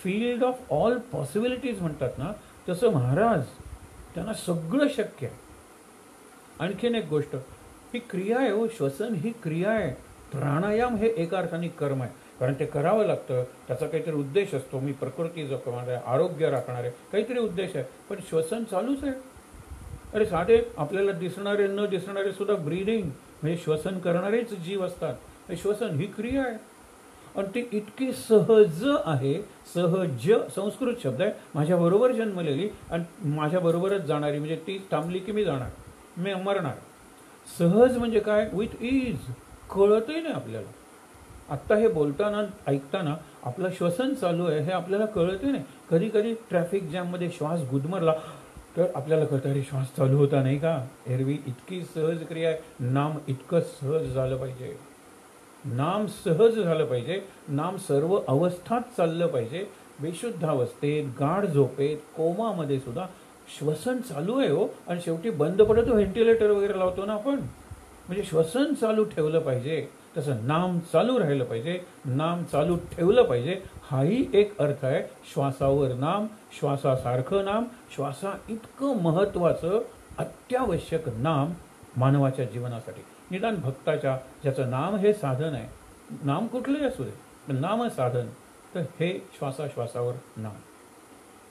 Speaker 1: फील्ड ऑफ ऑल पॉसिबिलिटीज म्हणतात ना, तसं महाराज, त्यांना सगळं शक्य आहे. आणखीन एक गोष्ट, ही क्रिया आहे हो, श्वसन ही क्रिया आहे. प्राणायाम हे एका अर्थाने कर्म आहे, कारण ते करावं लागतं. त्याचा काहीतरी उद्देश असतो. मी प्रकृती जपणार आहे, आरोग्य राखणार आहे, काहीतरी उद्देश आहे. पण श्वसन चालूच आहे. अरे साधे आपल्याला दिसणारे न दिसणारे सुद्धा ब्रीदिंग म्हणजे श्वसन करणारेच जीव असतात. श्वसन ही क्रिया आहे आणि ती इतकी सहज आहे. सहज संस्कृत शब्द आहे, माझ्याबरोबर जन्मलेली आणि माझ्याबरोबरच जाणारी. म्हणजे ती थांबली की मी जाणार, मी मरणार. सहज म्हणजे काय? With is. कळतही नाही आपल्याला. आत्ता हे बोलताना ऐकताना आपलं श्वसन चालू आहे हे आपल्याला कळतही नाही. कधी कधी ट्रॅफिक जॅममध्ये श्वास गुदमरला तर आपल्याला कळतं अरे श्वास चालू होता नाही का. एरवी इतकी सहज क्रिया आहे. नाम इतकं सहज झालं पाहिजे. नाम सहज झालं पाहिजे. नाम सर्व अवस्थात चाललं पाहिजे. बेशुद्ध अवस्थेत, गाढ झोपेत, कोमामध्ये सुद्धा श्वसन चालू आहे हो. आणि शेवटी बंद पडतो व्हेंटिलेटर वगैरे लावतो ना आपण. म्हणजे श्वसन चालू ठेवलं पाहिजे. तसं नाम चालू राहिलं पाहिजे. नाम चालू ठेवलं पाहिजे. हाही एक अर्थ आहे. श्वासावर नाम, श्वासासारखं नाम, श्वासा इतकं महत्त्वाचं अत्यावश्यक नाम मानवाच्या जीवनासाठी. निदान भक्ताच्या ज्याचं नाम हे साधन आहे. नाम कुठलंही असू दे पण नाम साधन. तर हे श्वासाश्वासावर नाम.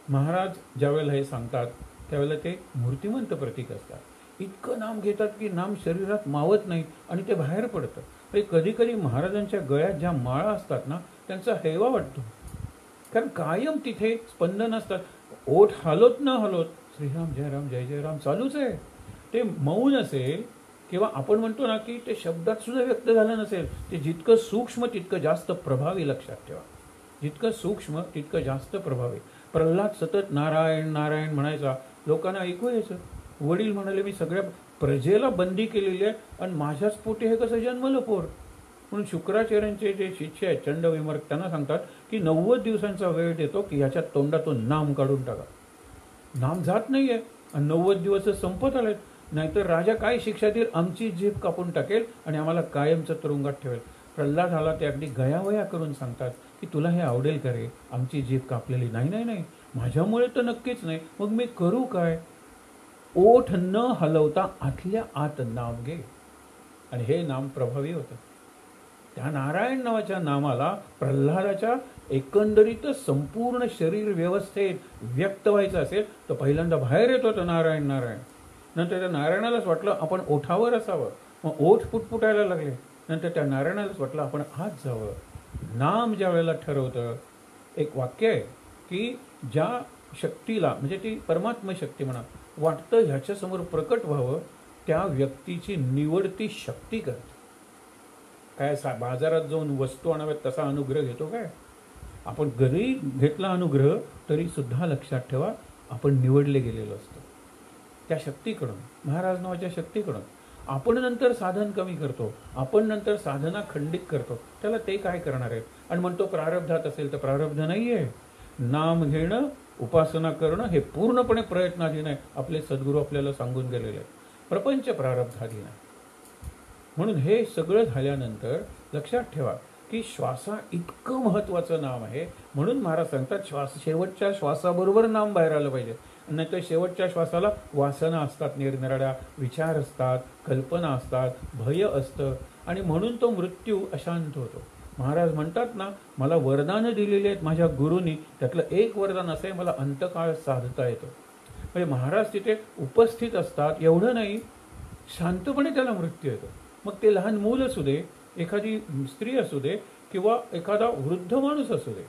Speaker 1: महाराज ज्यावेळेला हे सांगतात त्यावेळेला ते मूर्तिमंत प्रतीक असतात. इतकं नाम घेतात की नाम शरीरात मावत नाही आणि ते बाहेर पडतं. कधी कधी महाराजांच्या गळ्यात ज्या माळा असतात ना त्यांचा हेवा वाटतो. कारण कायम तिथे स्पंदन असतात. ओठ हलत न हलत श्रीराम जय राम जय जय राम चालूच आहे. ते मौन असेल किंवा आपण म्हणतो ना की ते शब्दात सुद्धा व्यक्त झालं नसेल. ते जितकं सूक्ष्म तितकं जास्त प्रभावी. लक्षात ठेवा, जितकं सूक्ष्म तितकं जास्त प्रभावी. प्रल्हाद सतत नारायण नारायण म्हणायचा. लोकांना ऐकू यायचं. वडील म्हणाले मी सगळ्या प्रजेला बंदी केलेली आहे आणि माझ्याच पोटी हे कसं जन्मलं पोर. म्हणून शुक्राचार्यांचे जे शिष्य आहेत चंडविमर्क त्यांना सांगतात की 90 दिवसांचा वेळ देतो की ह्याच्या तोंडातून नाम काढून टाका. नाम जात नाही आहे आणि 90 दिवस संपत आलेत. नाहीतर राजा काय शिक्षा देईल. आमची जीभ कापून टाकेल आणि आम्हाला कायमचं तुरुंगात ठेवेल. प्रल्हाद आला ते अगदी गयावया करून सांगतात की तुला हे आवडेल का रे आमची जीभ कापलेली. नाही नाही नाही माझ्यामुळे तर नक्कीच नाही. मग मी करू काय. ओठ न हलवता आतल्या आत नाम घे. आणि हे नाम प्रभावी होतं. त्या नारायण नावाच्या नामाला प्रल्हादाच्या एकंदरीतच संपूर्ण शरीर व्यवस्थेत व्यक्त व्हायचं असेल तर पहिल्यांदा बाहेर येत होतं नारायण नारायण. नंतर त्या नारायणालाच वाटलं आपण ओठावर असावं. मग ओठ पुटपुटायला लागले. नंतर त्या नारायणालाच वाटलं आपण आत जावं. नाम ज्या वेळेला ठरवतं. एक वाक्य आहे की ज्या शक्तीला म्हणजे ती परमात्म शक्ती म्हणा वाटतं ह्याच्यासमोर प्रकट व्हावं त्या व्यक्तीची निवड ती शक्ती करते. काय बाजारात जाऊन वस्तू आणाव्यात तसा अनुग्रह घेतो काय. आपण घरी घेतला अनुग्रह तरी सुद्धा लक्षात ठेवा आपण निवडले गेलेलो असतो त्या शक्तीकडून. महाराज नावाच्या शक्तीकडून. आपण नंतर साधन कमी करतो. आपण नंतर साधना खंडित करतो. त्याला ते काय करणार आहेत. आणि म्हणतो प्रारब्धात असेल तर प्रारब्ध नाही आहे. नाम घेणं उपासना करणं हे पूर्णपणे प्रयत्नाधीन आहे. आपले सद्गुरू आपल्याला सांगून गेलेले आहे. प्रपंच प्रारब्धाधीन आहे. म्हणून हे सगळं झाल्यानंतर लक्षात ठेवा की श्वासा इतकं महत्त्वाचं नाम आहे. म्हणून महाराज सांगतात शेवटच्या श्वासाबरोबर नाम बाहेर आलं पाहिजे. नाहीतर शेवटच्या श्वासाला वासना असतात, निरनिराळ्या विचार असतात, कल्पना असतात, भय असतं आणि म्हणून तो मृत्यू अशांत होतो. महाराज म्हणतात ना मला वरदानं दिलेली आहेत माझ्या गुरूंनी. त्यातलं एक वरदान असं आहे मला अंतकाळ साधता येतो. म्हणजे महाराज तिथे उपस्थित असतात. एवढं नाही शांतपणे त्याला मृत्यू येतो. मग ते लहान मूल असू दे, एखादी स्त्री असू दे किंवा एखादा वृद्ध माणूस असू दे.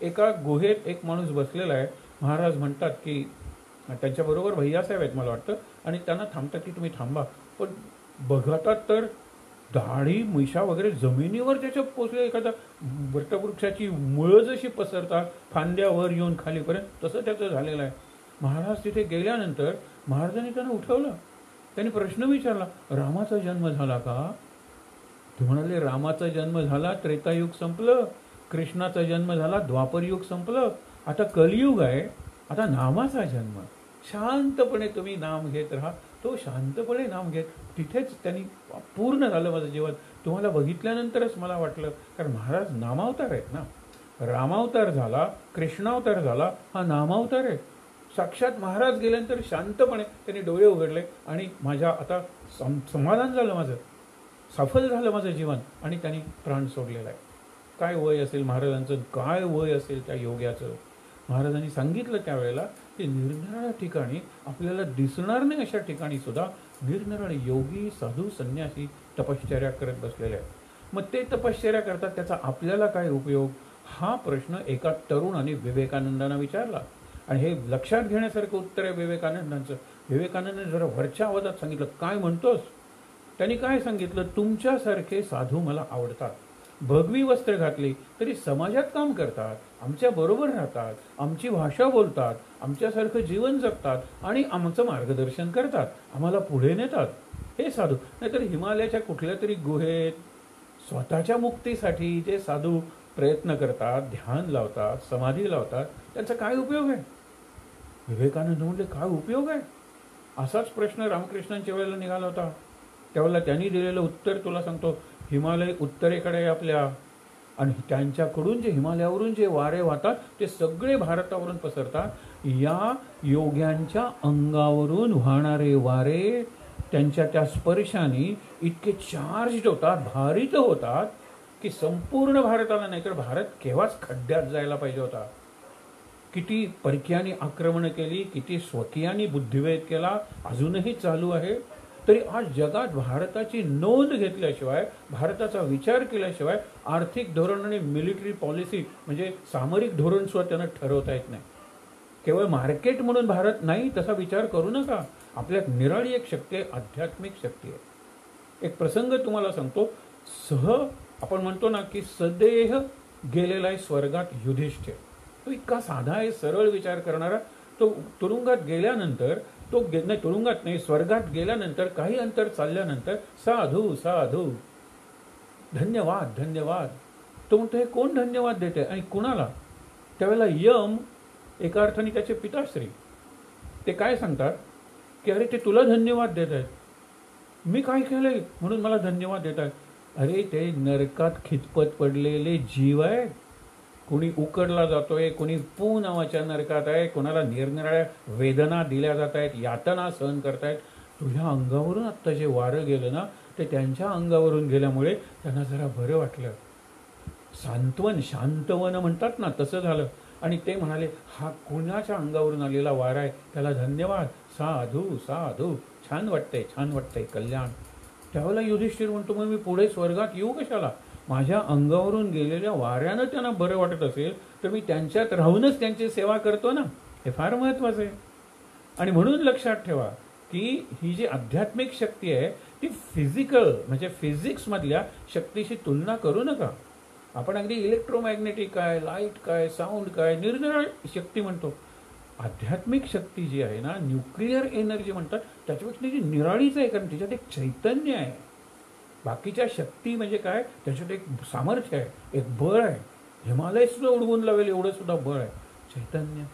Speaker 1: एका गुहेत एक माणूस बसलेला आहे. महाराज म्हणतात की त्यांच्याबरोबर भैयासाहेब आहेत मला वाटतं आणि त्यांना थांबतात की तुम्ही थांबा. पण बघतात तर दाढी मिशा वगैरे जमिनीवर त्याच्या पोचले. एखादा वटवृक्षाची मुळं जशी पसरतात फांद्यावर येऊन खालीपर्यंत तसं त्याचं झालेलं आहे. महाराज तिथे गेल्यानंतर महाराजांनी त्यांना उठवलं. त्यांनी प्रश्न विचारला रामाचा जन्म झाला का. ते म्हणाले रामाचा जन्म झाला त्रेतायुग संपलं. कृष्णाचा जन्म झाला द्वापरयुग संपलं. आता कलियुग आहे. आता नामाचा जन्म. शांतपणे तुम्ही नाम घेत राहा. तो शांतपणे नाम घेत तिथेच त्यांनी पूर्ण झालं माझं जीवन. तुम्हाला बघितल्यानंतरच मला वाटलं कारण महाराज नामावतार आहेत ना. रामावतार झाला, कृष्णावतार झाला, हा नामावतार आहे. साक्षात महाराज गेल्यानंतर शांतपणे त्यांनी डोळे उघडले आणि माझ्या आता समाधान झालं, माझं सफल झालं माझं जीवन आणि त्यांनी प्राण सोडलेला आहे. काय वय असेल महाराजांचं, काय वय असेल त्या योग्याचं. महाराजांनी सांगितलं त्यावेळेला की निरनिराळ्या ठिकाणी आपल्याला दिसणार नाही अशा ठिकाणी सुद्धा निरनिराळे योगी साधू संन्यासी तपश्चर्या करत बसलेले आहेत. मग ते तपश्चर्या करतात त्याचा आपल्याला काय उपयोग हा प्रश्न एका तरुणाने विवेकानंदांना विचारला. आणि हे लक्षात घेण्यासारखं उत्तर आहे विवेकानंदांचं. विवेकानंदांनी जरा वरच्या आवाजात सांगितलं काय म्हणतोस. त्यांनी काय सांगितलं तुमच्यासारखे साधू मला आवडतात भगवी वस्त्र घातली तरी समाजात काम करतात, आमच्या बरोबर राहतात, आमची भाषा बोलतात, आमच्यासारखं जीवन जगतात आणि आमचं मार्गदर्शन करतात, आम्हाला पुढे नेतात. हे साधू. नाहीतर हिमालयाच्या कुठल्या तरी गुहेत स्वतःच्या मुक्तीसाठी जे साधू प्रयत्न करतात, ध्यान लावतात, समाधी लावतात, त्यांचा काय उपयोग आहे? विवेकानंद म्हणले काय उपयोग आहे? असाच प्रश्न रामकृष्णांच्या वेळेला निघाला होता. त्यावेळेला त्यांनी दिलेलं उत्तर तुला सांगतो. हिमालय उत्तरेकडे आहे आपल्या, आणि त्यांच्याकडून जे हिमालयावरून जे वारे वाहतात ते सगळे भारतावरून पसरतात. या योग्यांच्या अंगावरून वाहणारे वारे त्यांच्या त्या स्पर्शाने इतके चार्ज होतात, भारित होतात की संपूर्ण भारताला, नाहीतर भारत केव्हाच खड्ड्यात जायला पाहिजे होता. किती परक्यांनी आक्रमण केली, किती स्वकीयांनी बुद्धिभेद केला, अजूनही चालू आहे. तरी आज जगात भारताची नोंद घेतल्याशिवाय, भारताचा विचार केल्याशिवाय आर्थिक धोरण आणि मिलिटरी पॉलिसी म्हणजे सामरिक धोरण सुद्धा त्यांना ठरवता येत नाही. केवळ मार्केट म्हणून भारत नाही, तसा विचार करू नका. आपल्यात निराळी एक शक्ती आहे, आध्यात्मिक शक्ती आहे. एक प्रसंग तुम्हाला सांगतो. आपण म्हणतो ना की सदेह गेलेला आहे स्वर्गात युधिष्ठिर. तो इतका साधा आहे, सरळ विचार करणारा. तो तुरुंगात गेल्यानंतर, तुरुंगात नाही, स्वर्गात गेल्यानंतर काही अंतर चालल्यानंतर साधू साधू, धन्यवाद धन्यवाद. तो म्हणतो हे कोण धन्यवाद देते आणि कुणाला? त्यावेळेला यम, एका अर्थाने त्याचे पिताश्री, ते काय सांगतात की अरे ते तुला धन्यवाद देत आहेत. मी काय केलंय म्हणून मला धन्यवाद देत आहेत? अरे ते नरकात खितपत पडलेले जीव आहेत. कोणी उकडला जातोय, कोणी पू नावाच्या नरकात आहे, कोणाला निरनिराळ्या वेदना दिल्या जात आहेत, यातना सहन करतायत. तुझ्या अंगावरून आत्ता जे वारं गेलं ना, ते त्यांच्या अंगावरून गेल्यामुळे त्यांना जरा बरं वाटलं. सांत्वन, शांतवन म्हणतात ना, तसं झालं. आणि ते म्हणाले हा कुणाच्या अंगावरून आलेला वारा आहे, त्याला धन्यवाद, साधू साधू, छान वाटतंय, छान वाटतंय, कल्याण. त्यावेळेला युधिष्ठिर म्हणतो मग मी पुढे स्वर्गात येऊ कशाला? माझ्या अंगावरून गेलेल्या वाऱ्यानं त्यांना बरं वाटत असेल तर मी त्यांच्यात राहूनच त्यांची सेवा करतो ना. हे फार महत्त्वाचं आहे. आणि म्हणून लक्षात ठेवा की ही जी आध्यात्मिक शक्ती आहे ती फिजिकल म्हणजे फिजिक्समधल्या शक्तीशी तुलना करू नका. आपण अगदी इलेक्ट्रोमॅग्नेटिक काय, लाईट काय, साऊंड काय, निरनिराळी शक्ती म्हणतो. आध्यात्मिक शक्ती जी आहे ना, न्यूक्लिअर एनर्जी म्हणतात, त्याच्यापेक्षा ती निराळीच आहे, कारण त्याच्यात एक चैतन्य आहे. बाकीच्या शक्ती म्हणजे काय, त्याच्यात एक सामर्थ्य आहे, एक बळ आहे. हिमालय सुद्धा उडवून लावेल एवढं सुद्धा बळ आहे, चैतन्य.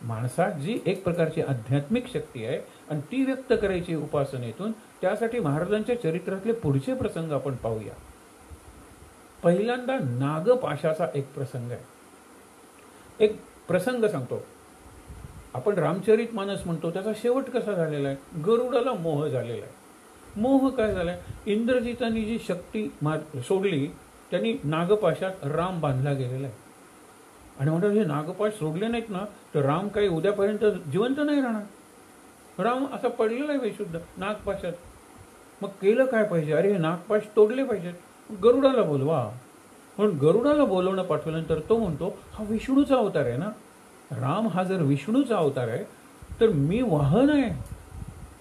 Speaker 1: माणसात जी एक प्रकारची आध्यात्मिक शक्ती आहे आणि ती व्यक्त करायची उपासनेतून, त्यासाठी महाराजांच्या चरित्रातले पुढचे प्रसंग आपण पाहूया. पहिल्यांदा नागपाशाचा एक प्रसंग आहे. एक प्रसंग सांगतो. आपण रामचरितमानस म्हणतो, त्याचा शेवट कसा झालेला आहे? गरुडाला मोह झालेला आहे. मोह काय झालाय? इंद्रजितांनी जी शक्ती सोडली, त्यांनी नागपाशात राम बांधला गेलेला आहे. आणि म्हणतात हे नागपाश सोडले नाहीत ना तर राम काही उद्यापर्यंत जिवंत नाही राहणार. राम असा पडलेला आहे बेशुद्ध नागपाशात. मग केलं काय पाहिजे? अरे हे नागपाश तोडले पाहिजेत, गरुडाला बोलवा. म्हणून गरुडाला बोलवणं पाठवल्यानंतर तो म्हणतो हा विष्णूचा अवतार आहे ना. राम हा जर विष्णूचा अवतार आहे तर मी वाहन आहे.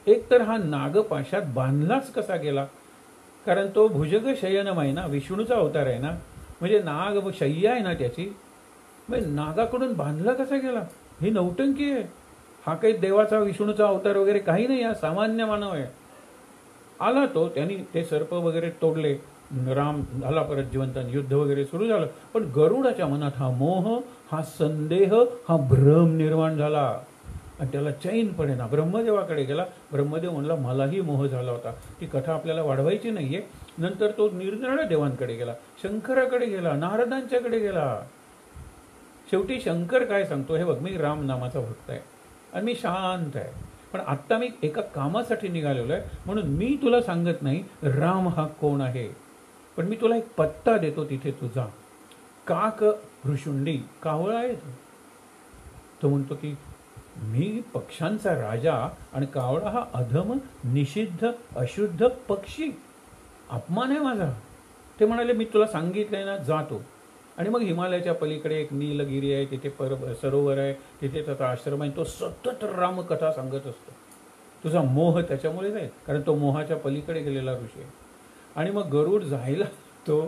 Speaker 1: एक तर हा नागपाशात बांधलाच कसा गेला? कारण तो भुजग शयनम आहे ना, विष्णूचा अवतार आहे ना, म्हणजे नाग शय्या आहे ना त्याची. मग नागाकडून बांधला कसा गेला? ही नौटंकी आहे. हा काही देवाचा विष्णूचा अवतार वगैरे काही नाही, हा सामान्य मानव आहे. आला तो, त्यांनी ते सर्प वगैरे तोडले, राम झाला परत जिवंत, युद्ध वगैरे सुरू झालं. पण गरुडाच्या मनात हा मोह, हा संदेह, हा भ्रम निर्माण झाला आणि त्याला चैन पडेना. ब्रह्मदेवाकडे गेला. ब्रह्मदेव म्हणला मलाही मोह झाला होता. ती कथा आपल्याला वाढवायची नाहीये. नंतर तो निरनिराळ्या देवांकडे गेला, शंकराकडे गेला, नारदांच्याकडे गेला. शेवटी शंकर काय सांगतो, हे बघ मी राम नामाचा भक्त आहे आणि मी शांत आहे, पण आत्ता मी एका कामासाठी निघालेलो आहे, म्हणून मी तुला सांगत नाही राम हा कोण आहे, पण मी तुला एक पत्ता देतो, तिथे तू जा. काक भृशुंडी, कावळा आहे तो म्हणतो की मी पक्ष्यांचा राजा आणि कावळा हा अधम, निषिद्ध, अशुद्ध पक्षी, अपमान आहे माझा. ते म्हणाले मी तुला सांगितलंय ना, जातो. आणि मग हिमालयाच्या पलीकडे एक नीलगिरी आहे, तिथे सरोवर आहे, तिथे त्याचा आश्रम आहे. तो सतत रामकथा सांगत असतो. तुझा मोह त्याच्यामुळे जाईल, कारण तो मोहाच्या पलीकडे गेलेला ऋषी आहे. आणि मग गरुड जायला तो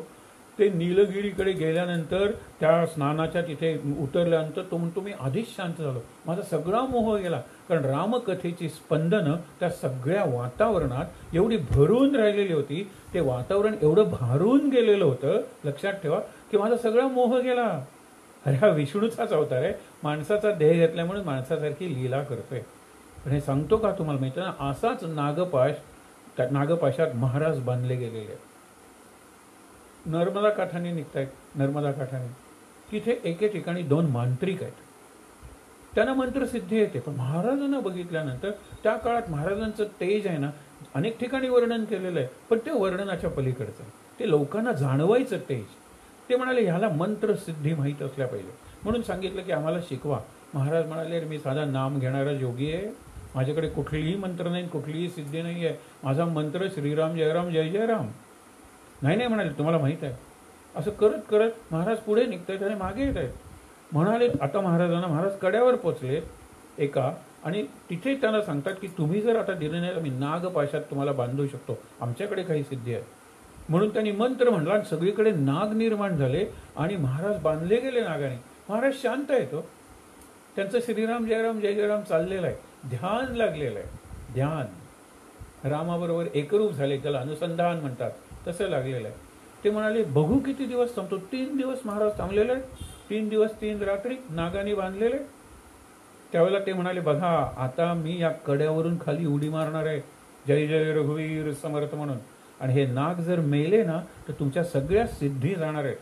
Speaker 1: ते नीलगिरीकडे गेल्यानंतर त्या स्नानाच्या तिथे उतरल्यानंतर तो म्हणतो मी आधीच शांत झालो, माझा सगळा मोह गेला. कारण रामकथेची स्पंदनं त्या सगळ्या वातावरणात एवढी भरून राहिलेली होती, ते वातावरण एवढं भारून गेलेलं होतं, लक्षात ठेवा, की माझा सगळा मोह गेला. अरे हा विष्णूचाच अवतार आहे, माणसाचा देह घेतल्यामुळे माणसासारखी लीला करतोय. पण हे सांगतो का तुम्हाला माहिती ना, असाच नागपाश, त्या नागपाशात महाराज बांधले गेलेले आहेत. नर्मदा काठाने निघतायत, नर्मदा काठाने तिथे एके ठिकाणी 2 मांत्रिक आहेत, त्यांना मंत्रसिद्धी येते. पण महाराजांना बघितल्यानंतर त्या काळात महाराजांचं तेज आहे ना, अनेक ठिकाणी वर्णन केलेलं आहे, पण ते वर्णनाच्या पलीकडचं आहे, ते लोकांना जाणवायचं तेज. ते म्हणाले ह्याला मंत्रसिद्धी माहीत असल्या पाहिजे, म्हणून सांगितलं की आम्हाला शिकवा. महाराज म्हणाले मी साधा नाम घेणारा योगी आहे, माझ्याकडे कुठलीही मंत्र नाही, कुठलीही सिद्धी नाही आहे, माझा मंत्र श्रीराम जयराम जय जयराम. नाही म्हणाले तुम्हाला माहीत आहे. असं करत करत महाराज पुढे निघतायत आणि मागे येत आहेत. म्हणाले आता महाराजांना, महाराज कड्यावर पोचले एका, आणि तिथे त्यांना सांगतात की तुम्ही जर आता दिलं नाही तर मी नागपाशात तुम्हाला बांधू शकतो, आमच्याकडे काही सिद्धी आहे. म्हणून त्यांनी मंत्र म्हणला आणि सगळीकडे नाग निर्माण झाले आणि महाराज बांधले गेले नागाने. महाराज शांत आहेत, त्यांचं श्रीराम जयराम जय जयराम चाललेलं आहे, ध्यान लागलेलं आहे, ध्यान. रामाबरोबर एकरूप झाले, त्याला अनुसंधान म्हणतात, तसं लागलेलं आहे. ते म्हणाले बघू किती दिवस थांबतो. 3 दिवस महाराज थांबलेले आहेत, 3 दिवस 3 रात्री नागाने बांधलेले. त्यावेळेला ते म्हणाले बघा आता मी या कड्यावरून खाली उडी मारणार आहे, जय जय रघुवीर समर्थ म्हणून, आणि हे नाग जर मेले ना तर तुमच्या सगळ्या सिद्धी जाणार आहेत.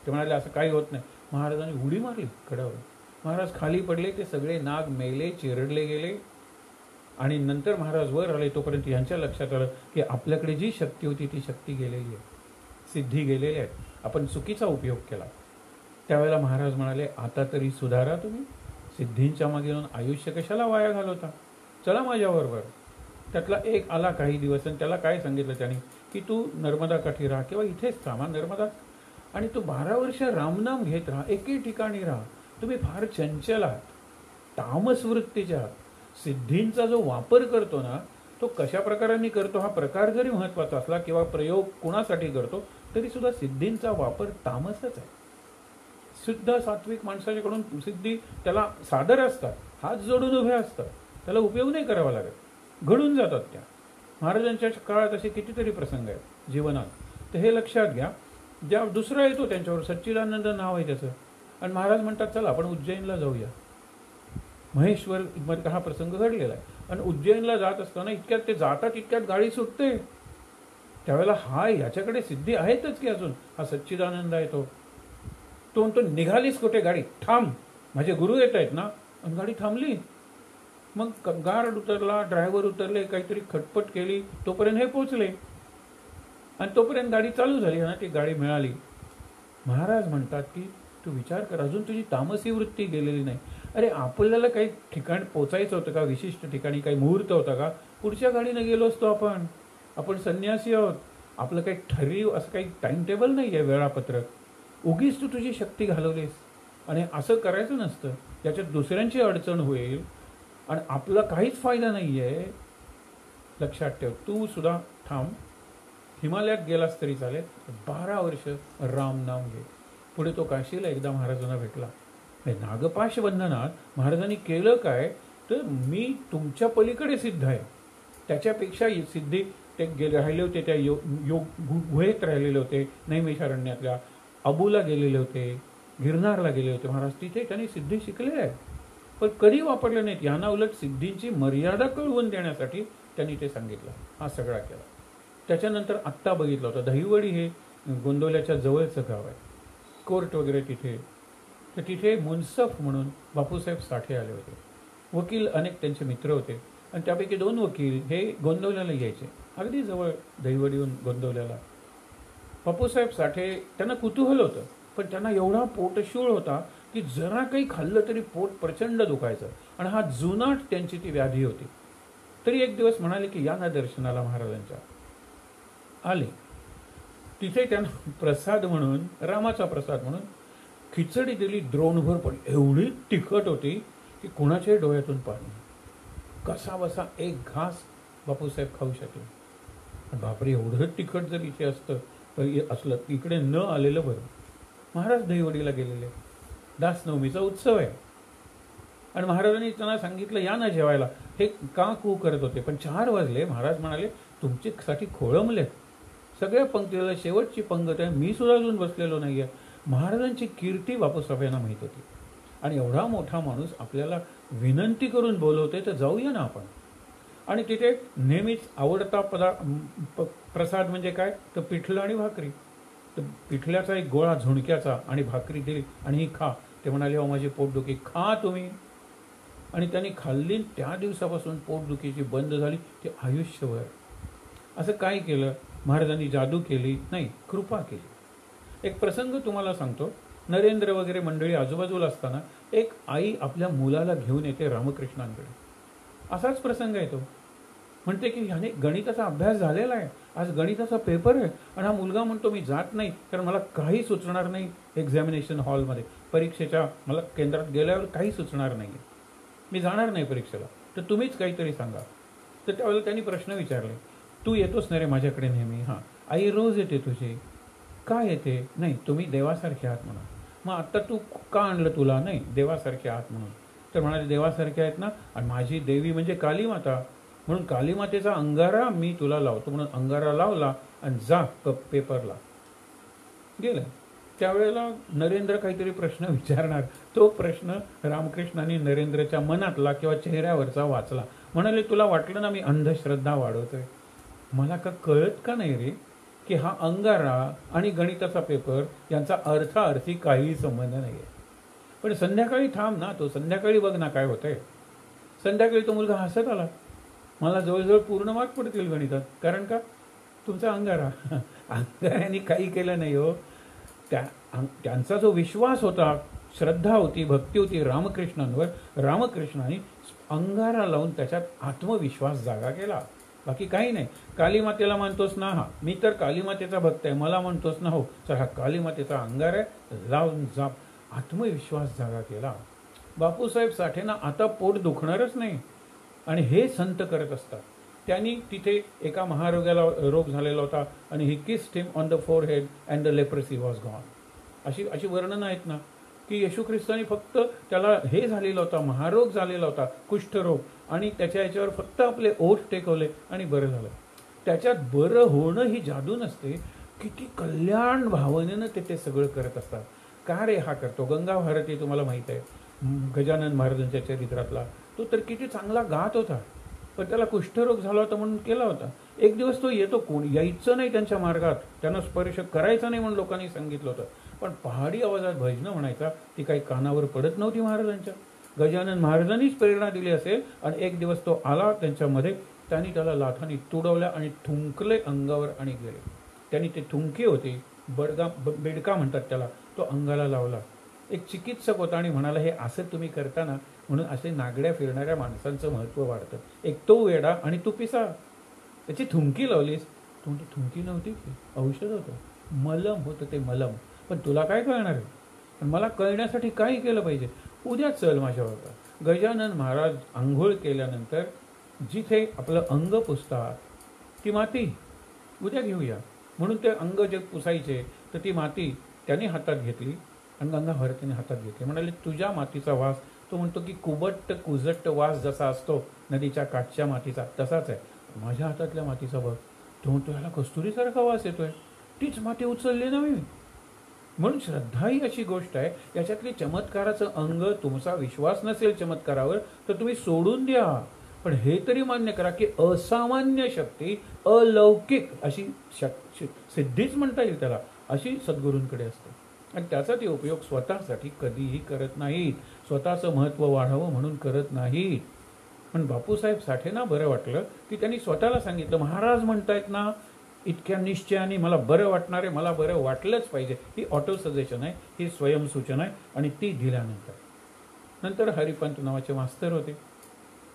Speaker 1: ते म्हणाले असं काही होत नाही. महाराजांनी उडी मारली कड्यावरून, महाराज खाली पडले, ते सगळे नाग मेले, चिरडले गेले. आणि नंतर महाराज वर आले, तोपर्यंत यांच्या लक्षात आलं की आपल्याकडे जी शक्ती होती ती शक्ती गेलेली आहे, सिद्धी गेलेली आहे, आपण चुकीचा उपयोग केला. त्यावेळेला महाराज म्हणाले आता तरी सुधारा तुम्ही, सिद्धींच्या मागे येऊन आयुष्य कशाला वाया घालवता, चला माझ्याबरोबर. त्यातला एक आला काही दिवस आणि त्याला काय सांगितलं त्याने की तू नर्मदा काठी राहा किंवा इथेच थांबा नर्मदा, आणि तू 12 वर्ष रामनाम घेत राहा, एके ठिकाणी राहा. तुम्ही फार चंचल आहात, तामस वृत्तीचे आहात. सिद्धींचा जो वापर करतो ना तो कशा प्रकाराने करतो हा प्रकार जरी महत्त्वाचा असला किंवा प्रयोग कुणासाठी करतो तरी सुद्धा सिद्धींचा वापर तामसच आहे. शुद्ध सात्विक माणसाच्याकडून सिद्धी त्याला सादर असतात, हात जोडून उभे असतात, त्याला उपयोग नाही करावा लागत, घडून जातात त्या. महाराजांच्या काळात असे कितीतरी प्रसंग आहेत जीवनात. तर हे लक्षात घ्या. ज्या दुसरा येतो त्यांच्यावर सच्चिदानंद नाव आहे त्याचं, आणि महाराज म्हणतात चला आपण उज्जैनला जाऊया. महेश्वर मध्ये हा प्रसंग घडलेला आहे. आणि उज्जैनला जात असताना इतक्यात ते जातात, इतक्यात गाडी सुटते. त्यावेळेला हा याच्याकडे सिद्धी आहेतच की अजून, हा सच्चिदानंद आहे तो म्हणतो निघालीच कुठे गाडी, थांब, माझे गुरु येत आहेत ना. आणि गाडी थांबली. मग गार्ड उतरला, ड्रायव्हर उतरले, काहीतरी खटपट केली, तोपर्यंत हे पोचले आणि तोपर्यंत गाडी चालू झाली ना, ती गाडी मिळाली. महाराज म्हणतात की तू विचार कर, अजून तुझी तामसी वृत्ती गेलेली नाही. अरे आपल्याला काही ठिकाण पोचायचं होतं का, विशिष्ट ठिकाणी काही मुहूर्त होता का, पुढच्या गाडीने गेलो असतो आपण संन्यासी आहोत, आपलं काही ठरीव असं काही टाइम टेबल नाही आहे, वेळापत्रक. उगीच तू तुझी शक्ती घालवलीस, आणि असं करायचं नसतं. त्याच्यात दुसऱ्यांची अडचण होईल आणि आपला काहीच फायदा नाही आहे. लक्षात ठेव, तू सुद्धा थांब, हिमालयात गेलास तरी चालेल, 12 वर्ष रामनाम घे. पुढे तो काशीला एकदा महाराजांना भेटला. नागपाश बंधनात महाराजांनी केलं काय तर मी तुमच्या पलीकडे सिद्ध आहे, त्याच्यापेक्षा सिद्धी ते गेले राहिले होते, त्या गुहेत राहिलेले होते, नैमिषारण्यातल्या अबूला गेलेले होते, गिरनारला गेले होते महाराज, तिथे त्यांनी सिद्धी शिकलेल्या आहेत पण कधी वापरले नाहीत. यांना उलट सिद्धींची मर्यादा कळवून देण्यासाठी त्यांनी ते सांगितलं, हा सगळा केला. त्याच्यानंतर आत्ता बघितलं होतं दहिवडी हे गोंदवल्याच्या जवळचं गाव आहे, कोर्ट वगैरे तिथे. तर तिथे मुन्सफ म्हणून बापूसाहेब साठे आले होते, वकील अनेक त्यांचे मित्र होते, आणि त्यापैकी 2 वकील हे गोंदवल्याला यायचे, अगदी जवळ दहिवडीहून गोंदवल्याला. बापूसाहेब साठे त्यांना कुतूहल होतं, पण त्यांना एवढा पोटशूळ होता की जरा काही खाल्लं तरी पोट प्रचंड दुखायचं, आणि हा जुनाट त्यांची ती व्याधी होती. तरी एक दिवस म्हणाले की या ना दर्शनाला महाराजांच्या. आले. तिथे त्यांना प्रसाद म्हणून, रामाचा प्रसाद म्हणून खिचडी दिली, द्रोणभर, पण एवढी तिखट होती की कुणाच्याही डोळ्यातून पाणी. कसा बसा एक घास बापूसाहेब खाऊ शकले. बापरे, एवढं तिखट जर इथे असतं असलं इकडे न आलेलं बरं. महाराज दहीवडीला गेलेले, दासनवमीचा उत्सव आहे, आणि महाराजांनी त्यांना सांगितलं या ना जेवायला. हे का कू करत होते, पण 4 वाजले. महाराज म्हणाले तुमच्यासाठी खोळंबलेत, सगळ्या पंक्तीला शेवटची पंगत आहे, मी सुद्धा अजून बसलेलो नाही आहे. महाराजांची कीर्ती बापूसाहेबांना माहीत होती, आणि एवढा मोठा माणूस आपल्याला विनंती करून बोलवते तर जाऊया ना आपण. आणि तिथे नेहमीच आवडता प्रसाद म्हणजे काय तर पिठलं आणि भाकरी. तर पिठल्याचा एक गोळा झुणक्याचा आणि भाकरी दिली आणि ही खा. ते म्हणाले अहो माझी पोटदुखी, खा तुम्ही. आणि त्यांनी खाल्ली. त्या दिवसापासून पोटदुखीची बंद झाली. ते आयुष्यभर. असं काय केलं महाराजांनी? जादू केली नाही, कृपा केली. एक प्रसंग तुम्हाला सांगतो. नरेंद्र वगैरे मंडळी आजूबाजूला असताना एक आई आपल्या मुलाला घेऊन येते रामकृष्णांकडे. असाच प्रसंग आहे तो. म्हणते की ह्याने गणिताचा अभ्यास झालेला आहे, आज गणिताचा पेपर आहे, आणि हा मुलगा म्हणतो मी जात नाही कारण मला काही सुचणार नाही. एक्झामिनेशन हॉलमध्ये परीक्षेच्या मला केंद्रात गेल्यावर काही सुचणार नाही, मी जाणार नाही परीक्षेला, तर तुम्हीच काहीतरी सांगा. तर त्यावेळेला त्यांनी प्रश्न विचारले, तू येतोस ना रे माझ्याकडे नेहमी? हां. आई रोज येते तुझी. का येते? नाही, तुम्ही देवासारखे आहात म्हणा. मग आत्ता तू का आणलं तुला? नाही, देवासारखे आहात म्हणून. तर म्हणाले देवासारखे आहेत ना, आणि माझी देवी म्हणजे कालीमाता, म्हणून कालीमातेचा अंगारा मी तुला लावतो. म्हणून अंगारा लावला आणि जा पेपरला गेलं. त्यावेळेला नरेंद्र काहीतरी प्रश्न विचारणार. तो प्रश्न रामकृष्णांनी नरेंद्रच्या मनातला किंवा चेहऱ्यावरचा वाचला. म्हणाले तुला वाटलं ना मी अंधश्रद्धा वाढवतोय? मला का कळत का नाही रे की हा अंगारा आणि गणिताचा पेपर यांचा अर्थार्थी काही संबंध नाही आहे. पण संध्याकाळी थांब ना, तो संध्याकाळी बघ ना काय होतंय. संध्याकाळी तो मुलगा हसत आला, मला जवळजवळ पूर्ण मार्क पडतील गणितात. कारण का? तुमचा अंगारा. अंगाऱ्याने काही केलं नाही हो. त्यांचा जो विश्वास होता, श्रद्धा होती, भक्ती होती रामकृष्णांवर, रामकृष्णांनी अंगारा लावून त्याच्यात आत्मविश्वास जागा केला. बाकी काही नाही. कालीमातेला मानतोस ना? हा, मी तर कालीमातेचा भक्त आहे. मला म्हणतोस ना? हो, तर हा कालीमातेचा अंगार आहे, लावून जाप. आत्मविश्वास जागा केला. बापूसाहेब साठेंना आता पोट दुखणारच नाही, आणि हे संत करत असतात. त्यांनी तिथे एका महारोग्याला रोग झालेला होता, आणि he kissed him on the forehead and the leprosy was gone. अशी वर्णनं आहेत ना की येशू ख्रिस्तानी फक्त त्याला हे झालेला होता, महारोग झालेला होता, कुष्ठरोग, आणि त्याच्या याच्यावर फक्त आपले ओठ टेकवले आणि बरं झालं. त्याच्यात बरं होणं ही जादू नसते, किती कल्याण भावनेनं ते सगळं करत असतात. का रे हा करतो? गंगा भारती तुम्हाला माहीत आहे, गजानन महाराजांच्या चरित्रातला. तो तर किती चांगला गात होता, पण त्याला कुष्ठरोग झाला होता म्हणून केला होता. एक दिवस तो येतो, कोण यायचं नाही त्यांच्या मार्गात, त्यांना स्पर्श करायचा नाही म्हणून लोकांनी सांगितलं होतं, पण पहाडी आवाजात भजनं म्हणायचा. ती काही कानावर पडत नव्हती महाराजांच्या. गजानन महाराजांनीच प्रेरणा दिली असेल, आणि एक दिवस तो आला त्यांच्यामध्ये. त्यांनी त्याला लाथांनी तुडवल्या आणि थुंकले अंगावर आणि गेले. त्यांनी ते थुंकी होती, बेडका म्हणतात त्याला, तो अंगाला लावला. एक चिकित्सक होता आणि म्हणाला हे असं तुम्ही करताना म्हणून असे नागड्या फिरणाऱ्या माणसांचं महत्त्व वाढतं. एक तो वेडा आणि तू पिसा. त्याची थुंकी लावलीस. थुंकी नव्हती, औषध होतं, मलम होतं ते मलम. पण तुला काय कळणार आहे? पण मला कळण्यासाठी काय केलं पाहिजे? उद्या चल माझ्याबरोबर. गजानन महाराज आंघोळ केल्यानंतर जिथे आपलं अंग पुसतात ती माती उद्या घेऊया म्हणून ते अंग जे पुसायचे, तर ती माती त्याने हातात घेतली आणि गंगा भारतीने हातात घेतली. म्हणाले तुझ्या मातीचा वास, तो म्हणतो की कुबट्ट कुजट्ट वास जसा असतो नदीच्या काठच्या मातीचा, तसाच आहे माझ्या हातातल्या मातीचा बघ. तो म्हणतो ह्याला कस्तुरीसारखा वास येतोय, तीच माती उचलली नव्हे. म्हणून श्रद्धा ही अशी गोष्ट आहे, याच्यातली चमत्काराचं अंग, तुमचा विश्वास नसेल चमत्कारावर तर तुम्ही सोडून द्या. पण हे तरी मान्य करा की असामान्य शक्ती, अलौकिक अशी सिद्धीच म्हणता येईल त्याला, अशी सद्गुरूंकडे असते. आणि त्याचा ते उपयोग स्वतःसाठी कधीही करत नाहीत, स्वतःचं महत्त्व वाढावं म्हणून करत नाहीत. पण बापूसाहेब साठेंना बरं वाटलं की त्यांनी स्वतःला सांगितलं, महाराज म्हणतायत ना इतक्या निश्चयाने मला बरं वाटणार आहे, मला बरं वाटलंच पाहिजे. ही ऑटो सजेशन आहे, ही स्वयंसूचना आहे, आणि ती दिल्यानंतर हरिपंत नावाचे मास्तर होते.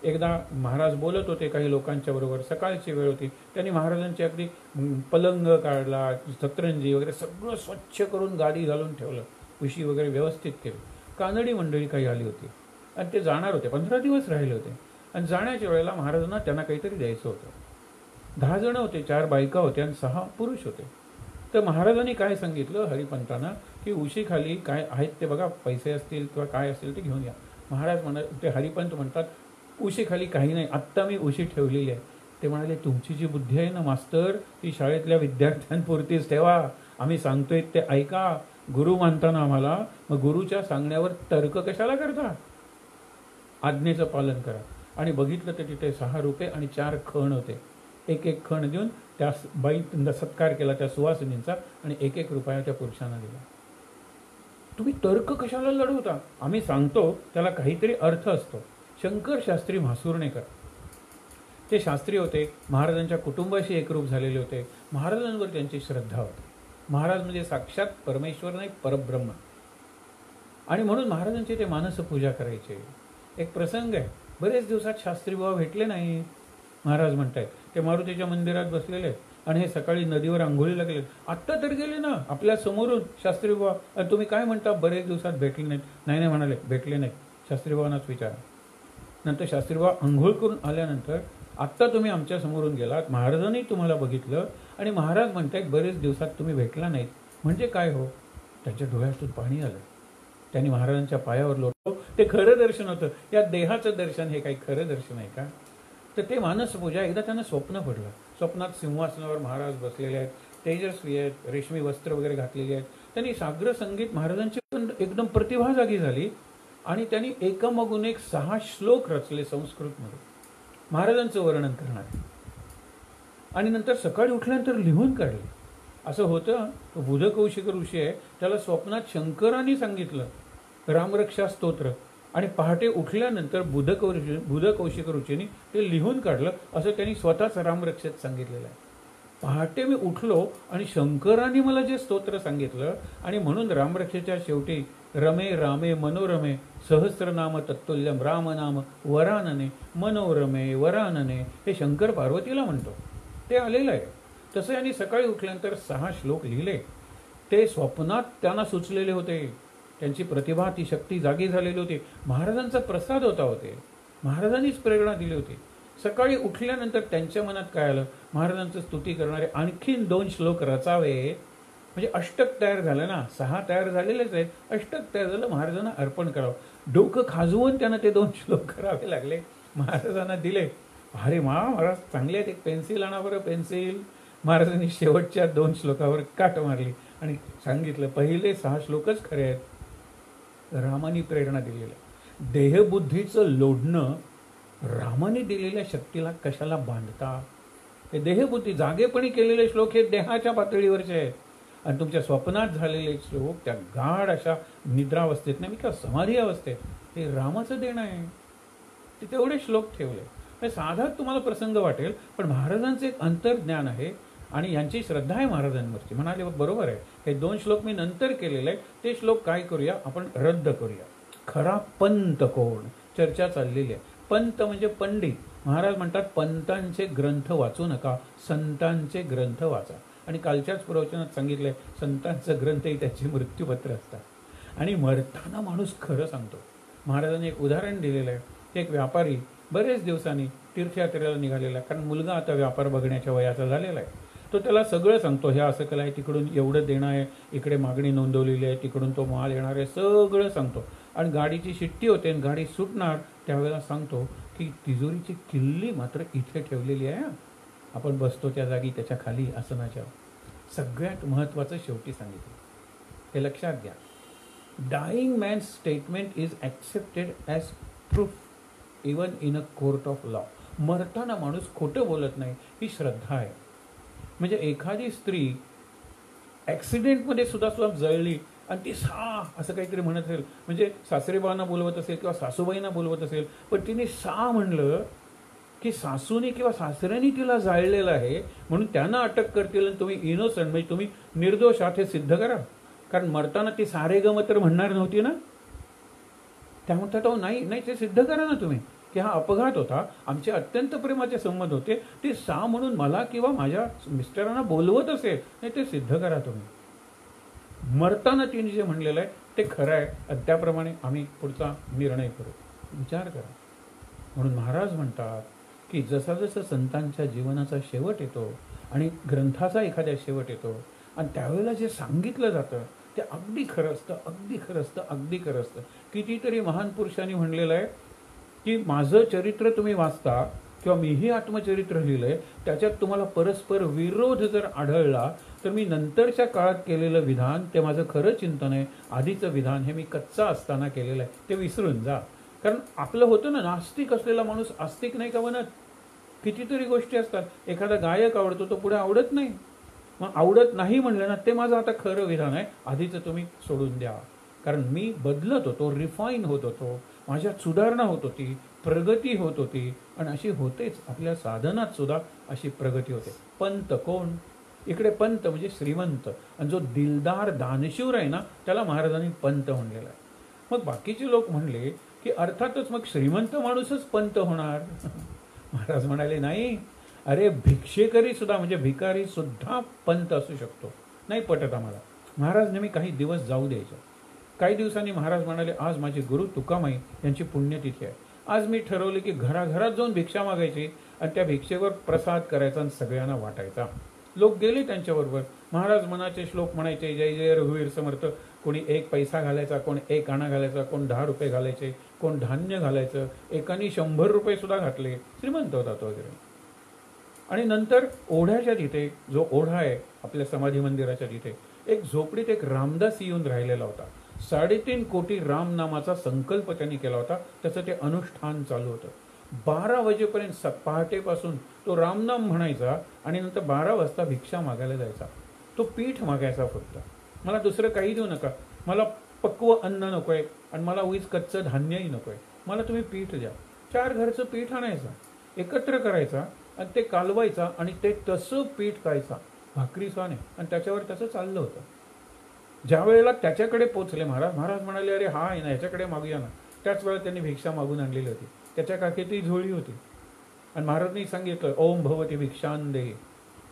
Speaker 1: एकदा महाराज बोलत होते काही लोकांच्या बरोबर, सकाळची वेळ होती. त्यांनी महाराजांची अगदी पलंग काढला, सतरंजी वगैरे सगळं स्वच्छ करून गादी घालून ठेवलं, उशी वगैरे व्यवस्थित केली. कानडी मंडळी काही आली होती आणि ते जाणार होते, 15 दिवस राहिले होते. आणि जाण्याच्या वेळेला महाराजांना त्यांना काहीतरी द्यायचं होतं. 10 जण होते, 4 बायका होत्या आणि 6 पुरुष होते. तर महाराजांनी काय सांगितलं हरिपंतांना की उशीखाली काय आहेत ते बघा, पैसे असतील किंवा काय असतील ते घेऊन या. महाराज ते हरिपंत म्हणतात उशीखाली काही नाही, आत्ता मी उशी ठेवलेली आहे. ते म्हणाले तुमची जी बुद्धी आहे ना मास्तर, ती शाळेतल्या विद्यार्थ्यांपुरतीच ठेवा, आम्ही सांगतोय ते ऐका. गुरु मानताना आम्हाला, मग गुरुच्या सांगण्यावर तर्क कशाला करता, आज्ञेचं पालन करा. आणि बघितलं तर तिथे 6 रुपये आणि 4 खण होते. एक एक खण देऊन त्या बाई सत्कार केला त्या सुवासिनींचा आणि 1-1 रुपया त्या पुरुषांना दिला. तुम्ही तर्क कशाला लढवता, आम्ही सांगतो त्याला काहीतरी अर्थ असतो. शंकर शास्त्री म्हासुर्णेकर ते शास्त्री होते, महाराजांच्या कुटुंबाशी एकरूप झालेले होते, महाराजांवर त्यांची श्रद्धा होती. महाराज म्हणजे साक्षात परमेश्वर नाही, परब्रह्म. आणि म्हणून महाराजांची ते मानसपूजा करायचे. एक प्रसंग आहे, बरेच दिवसात शास्त्री बाबा भेटले नाही. महाराज म्हणतायत ते मारुतीच्या मंदिरात बसलेले आहेत आणि हे सकाळी नदीवर आंघोळीला गेले. आत्ता तर गेले ना आपल्या समोरून शास्त्री बाबा, तुम्ही काय म्हणता बरेच दिवसात भेटले नाहीत. नाही म्हणाले, भेटले नाहीत. शास्त्री बाबांनाच विचारा. नंतर शास्त्री बाबा आंघोळ करून आल्यानंतर, आत्ता तुम्ही आमच्या समोरून गेलात, महाराजांनी तुम्हाला बघितलं आणि महाराज म्हणतायत बरेच दिवसात तुम्ही भेटला नाहीत, म्हणजे काय हो. त्यांच्या डोळ्यातून पाणी आलं. त्यांनी महाराजांच्या पायावर लोटलो. ते खरं दर्शन होतं. या देहाचं दर्शन हे काही खरं दर्शन आहे का. तर ते मानसपूजा एकदा त्यांना स्वप्न पडलं. स्वप्नात सिंहासनावर महाराज बसलेले आहेत, तेजस्वी आहेत, रेशमी वस्त्र वगैरे घातलेली आहेत. त्यांनी साग्र संगीत महाराजांची पण एकदम प्रतिभा जागी झाली आणि त्यांनी एकामागून एक 6 श्लोक रचले संस्कृतमध्ये महाराजांचं वर्णन करणारे. आणि नंतर सकाळी उठल्यानंतर लिहून काढले. असं होतं, तो बुधकौशिक ऋषी आहे, त्याला स्वप्नात शंकरांनी सांगितलं रामरक्षा स्तोत्र आणि पहाटे उठल्यानंतर बुधकौशिक ऋषींनी ते लिहून काढलं. असं त्यांनी स्वतःच रामरक्षेत सांगितलेलं आहे. पहाटे मी उठलो आणि शंकरांनी मला जे स्तोत्र सांगितलं आणि म्हणून रामरक्षेच्या शेवटी रमे रामे मनोरमे सहस्रनाम तत्तुल्यम रामनाम वरानने मनोरमे वरानने, हे शंकर पार्वतीला म्हणतो, ते आलेलं आहे. तसं यांनी सकाळी उठल्यानंतर 6 श्लोक लिहिले. ते स्वप्नात त्यांना सुचलेले होते. त्यांची प्रतिभा, ती शक्ती जागी झालेली होती. महाराजांचा प्रसाद होते. महाराजांनीच प्रेरणा दिली होती. सकाळी उठल्यानंतर त्यांच्या मनात काय आलं, महाराजांचं स्तुती करणारे आणखीन 2 श्लोक रचावे. म्हणजे अष्टक तयार झालं ना, 6 तयार झालेलेच आहेत, अष्टक तयार झालं, महाराजांना अर्पण करावं. डोकं खाजवून त्यांना ते 2 श्लोक करावे लागले. महाराजांना दिले. अरे महाराज चांगले आहेत, एक पेन्सिल आणा बरं, पेन्सिल. महाराजांनी शेवटच्या 2 श्लोकावर काट मारली आणि सांगितलं पहिले 6 श्लोकच खरे आहेत. रामाने प्रेरणा दिलेलं देहबुद्धीचं लोढणं, रामाने दिलेल्या शक्तीला कशाला बांधता. हे देहबुद्धी जागेपणी केलेले श्लोक हे देहाच्या पातळीवरचे आहेत आणि तुमच्या स्वप्नात झालेले श्लोक त्या गाढ अशा निद्रावस्थेत नाही किंवा समाधी अवस्थेत, हे रामाचं देणं आहे. ते तेवढे श्लोक ठेवले. साधा तुम्हाला प्रसंग वाटेल, पण महाराजांचं एक अंतर्ज्ञान आहे आणि यांची श्रद्धा आहे महाराजांवरची. म्हणाले बरोबर आहे, हे 2 श्लोक मी नंतर केलेले आहे, ते श्लोक काय करूया आपण रद्द करूया. खरा पंत कोण, चर्चा चाललेली आहे. पंत म्हणजे पंडित. महाराज म्हणतात पंतांचे ग्रंथ वाचू नका, संतांचे ग्रंथ वाचा. आणि कालच्याच प्रवचनात सांगितलंय संतांचं ग्रंथही त्याची मृत्यूपत्र असतात आणि मरताना माणूस खरं सांगतो. महाराजांनी एक उदाहरण दिलेलं आहे. एक व्यापारी बरेच दिवसांनी तीर्थयात्रेला निघालेला, कारण मुलगा आता व्यापार बघण्याच्या वयाचा झालेला आहे. तो त्याला सगळं सांगतो, हे असं केलं आहे, तिकडून एवढं देणं आहे, इकडे मागणी नोंदवलेली आहे, तिकडून तो माल येणार आहे, सगळं सांगतो. आणि गाडीची शिट्टी होते आणि गाडी सुटणार त्यावेळेला सांगतो की तिजोरीची किल्ली मात्र इथे ठेवलेली आहे, आपण बसतो त्या जागी त्याच्या खाली आसनाच्या. सगळ्यात महत्त्वाचं शेवटी सांगितलं, हे लक्षात घ्या. Dying man's statement is accepted as proof even in a court of law. मरताना माणूस खोटं बोलत नाही, ही श्रद्धा आहे. म्हणजे एखादी स्त्री ॲक्सिडेंटमध्ये सुद्धा जळली आणि ती सा असं काहीतरी म्हणत असेल, म्हणजे सासरेबाईंना बोलवत असेल किंवा सासूबाईंना बोलवत असेल, पण तिने सा म्हणलं की सासूने किंवा सासऱ्याने तिला जाळलेलं आहे म्हणून त्यांना अटक करतील आणि तुम्ही इनोसंट म्हणजे तुम्ही निर्दोष आहात हे सिद्ध करा. कारण मरताना ती सारे गम तर म्हणणार नव्हती ना. त्या म्हणतात अहो नाही नाही, ते सिद्ध करा ना तुम्ही की हा अपघात होता, आमचे अत्यंत प्रेमाचे संबंध होते, ते सा म्हणून मला किंवा माझ्या मिस्टरांना बोलवत असेल, नाही ते सिद्ध करा तुम्ही. मरताना तिने जे म्हणलेलं आहे ते खरं आहे, त्याप्रमाणे आम्ही पुढचा निर्णय करू, विचार करा. म्हणून महाराज म्हणतात की जसा जसा संतांच्या जीवनाचा शेवट येतो आणि ग्रंथाचा एखाद्या शेवट येतो, आणि त्यावेळेला जे सांगितलं जातं ते अगदी खरं असतं, अगदी खरं असतं, अगदी खरं असतं. कितीतरी महान पुरुषांनी म्हणलेलं आहे की माझं चरित्र तुम्ही वाचता किंवा मीही आत्मचरित्र लिहिलंय, त्याच्यात तुम्हाला परस्पर विरोध जर आढळला तर मी नंतरच्या काळात केलेलं विधान ते माझं खरं चिंतन आहे. आधीचं विधान हे मी कच्चा असताना केलेलं आहे, ते विसरून जा. कारण आपलं होतं ना, नास्तिक असलेला माणूस आस्तिक नाही का बनत. कितीतरी गोष्टी असतात. एखादा गायक आवडतो, तो पुढे आवडत नाही. मग आवडत नाही म्हणलं ना, ते माझं आता खरं विधान आहे, आधीचं तुम्ही सोडून द्या. कारण मी बदलत होतो, रिफाईन होत होतो, माझ्यात सुधारणा होत होती, प्रगती होत होती. आणि अशी होतेच, आपल्या साधनात सुद्धा अशी प्रगती होते. पंत कोण? इकडे पंत म्हणजे श्रीमंत, आणि जो दिलदार दानशूर आहे ना, त्याला महाराजांनी पंत म्हणलेला आहे. मग बाकीचे लोक म्हणले की अर्थातच मग श्रीमंत माणूसच पंत होणार. महाराज म्हणाले नाही, अरे भिक्षेकरी सुद्धा म्हणजे भिकारी सुद्धा पंत असू शकतो. नाही पटत आम्हाला. महाराज नेहमी काही दिवस जाऊ द्यायचे. काही दिवसांनी महाराज म्हणाले, आज माझे गुरु तुकामाई यांची पुण्यतिथी आहे. आज मी ठरवले की घराघरात जाऊन भिक्षा मागायची आणि त्या भिक्षेवर प्रसाद करायचा आणि सगळ्यांना वाटायचा. लोक गेले त्यांच्याबरोबर. महाराज मनाचे श्लोक म्हणायचे, जय जय रघुवीर समर्थ. कोणी 1 पैसा घालायचा, कोण 1 आणा घालायचा, कोण 10 रुपये घालायचे, कोण धान्य घालायचं. एकाने 100 रुपये सुद्धा घातले. श्रीमंत होता तो वगैरे. आणि नंतर ओढ्याच्या तिथे, जो ओढा आहे आपल्या समाधी मंदिराच्या तिथे, एक झोपडीत एक रामदासी येऊन राहिलेला होता. 3.5 कोटी राम नामाचा संकल्प त्यांनी केला होता. त्याचं ते अनुष्ठान चालू होतं. 12 वाजेपर्यंत पहाटेपासून तो रामनाम म्हणायचा आणि नंतर 12 वाजता भिक्षा मागायला जायचा. तो पीठ मागायचा फक्त. मला दुसरं काही देऊ नका, मला पक्व अन्न नको आहे आणि मला उगीच कच्चं धान्यही नको आहे, मला तुम्ही पीठ द्या. 4 घरचं पीठ आणायचं, एकत्र करायचा आणि ते कालवायचा आणि ते तसं पीठ खायचा, भाकरी स्वाने, आणि त्याच्यावर तसं चाललं होतं. ज्या वेळेला त्याच्याकडे पोचले महाराज, महाराज म्हणाले, अरे हा आहे ना, ह्याच्याकडे मागूया ना. त्याच वेळेला त्यांनी भिक्षा मागून आणलेली होती. त्याच्या काखेत ती झोळी होती आणि महाराजांनी सांगितलं, ओम भवती भिक्षान दे.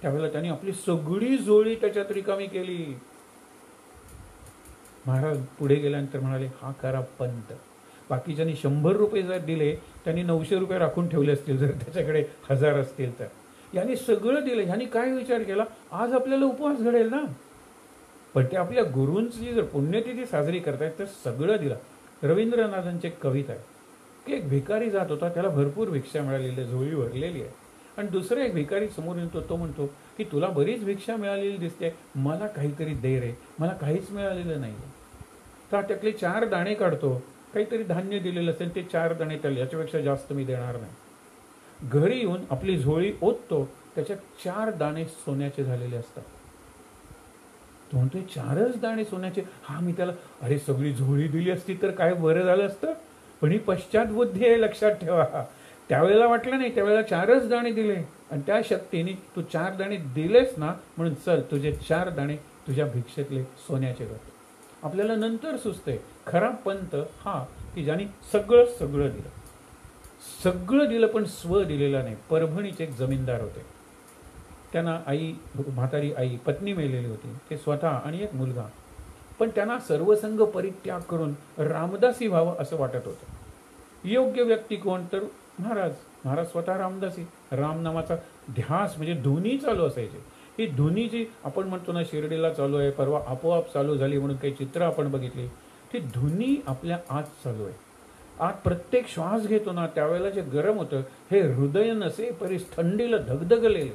Speaker 1: त्यावेळेला त्यांनी आपली सगळी झोळी त्याच्यात रिकामी केली. महाराज पुढे गेल्यानंतर म्हणाले, हा करा पंत. बाकीच्यांनी 100 रुपये जर दिले, त्यांनी 900 रुपये राखून ठेवले असतील, जर त्याच्याकडे 1000 असतील तर. यांनी सगळं दिलं. ह्यांनी काय विचार केला, आज आपल्याला उपवास घडेल ना, पण ते आपल्या गुरूंची जर पुण्यतिथी साजरी करतायत तर सगळं दिलं. रवींद्रनाथांची एक कविता आहे की एक भिकारी जात होता, त्याला भरपूर भिक्षा मिळालेली, झोळी भरलेली आहे. आणि दुसरा एक भिकारी समोर येतो, तो म्हणतो की तुला बरीच भिक्षा मिळालेली दिसते, मला काहीतरी दे रे, मला काहीच मिळालेलं नाही. तर त्यातले 4 दाणे काढतो, काहीतरी धान्य दिलेलं असेल, ते 4 दाणे त्याला, याच्यापेक्षा जास्त मी देणार नाही. घरी येऊन आपली झोळी ओततो, त्याच्यात 4 दाणे सोन्याचे झालेले असतात. तो म्हणतोय 4च दाणे सोन्याचे. हा, मी त्याला, अरे सगळी झोळी दिली असती तर काय बरं झालं असतं, पण ही पश्चात बुद्धी आहे, लक्षात ठेवा. त्यावेळेला वाटलं नाही, त्यावेळेला 4च दाणे दिले आणि त्या शक्तीने तू 4 दाणे दिलेस ना, म्हणून चल तुझे 4 दाणे तुझ्या भिक्षेतले सोन्याचे करतो. आपल्याला नंतर सुचतंय, खरा पंत हा की ज्याने सगळं सगळं दिलं, सगळं दिलं पण स्व दिलेला नाही. परभणीचे एक जमीनदार होते, त्यांना आई, म्हातारी आई, पत्नी मेलेली होती, ते स्वतः आणि एक मुलगा. पण त्यांना सर्वसंग परित्याग करून रामदासी व्हावं असं वाटत होतं. योग्य व्यक्ती कोण तर महाराज. महाराज स्वतः रामदासी. रामनामाचा ध्यास म्हणजे धुनी चालू असायची. ही धुनी जी आपण म्हणतो ना, शिर्डीला चालू आहे, परवा आपोआप चालू झाली म्हणून काही चित्र आपण बघितली, ती धुनी आपल्या आत चालू आहे. आत प्रत्येक श्वास घेतो ना, त्यावेळेला जे गरम होतं, हे हृदय नसे परी थंडीला धगधगलेले.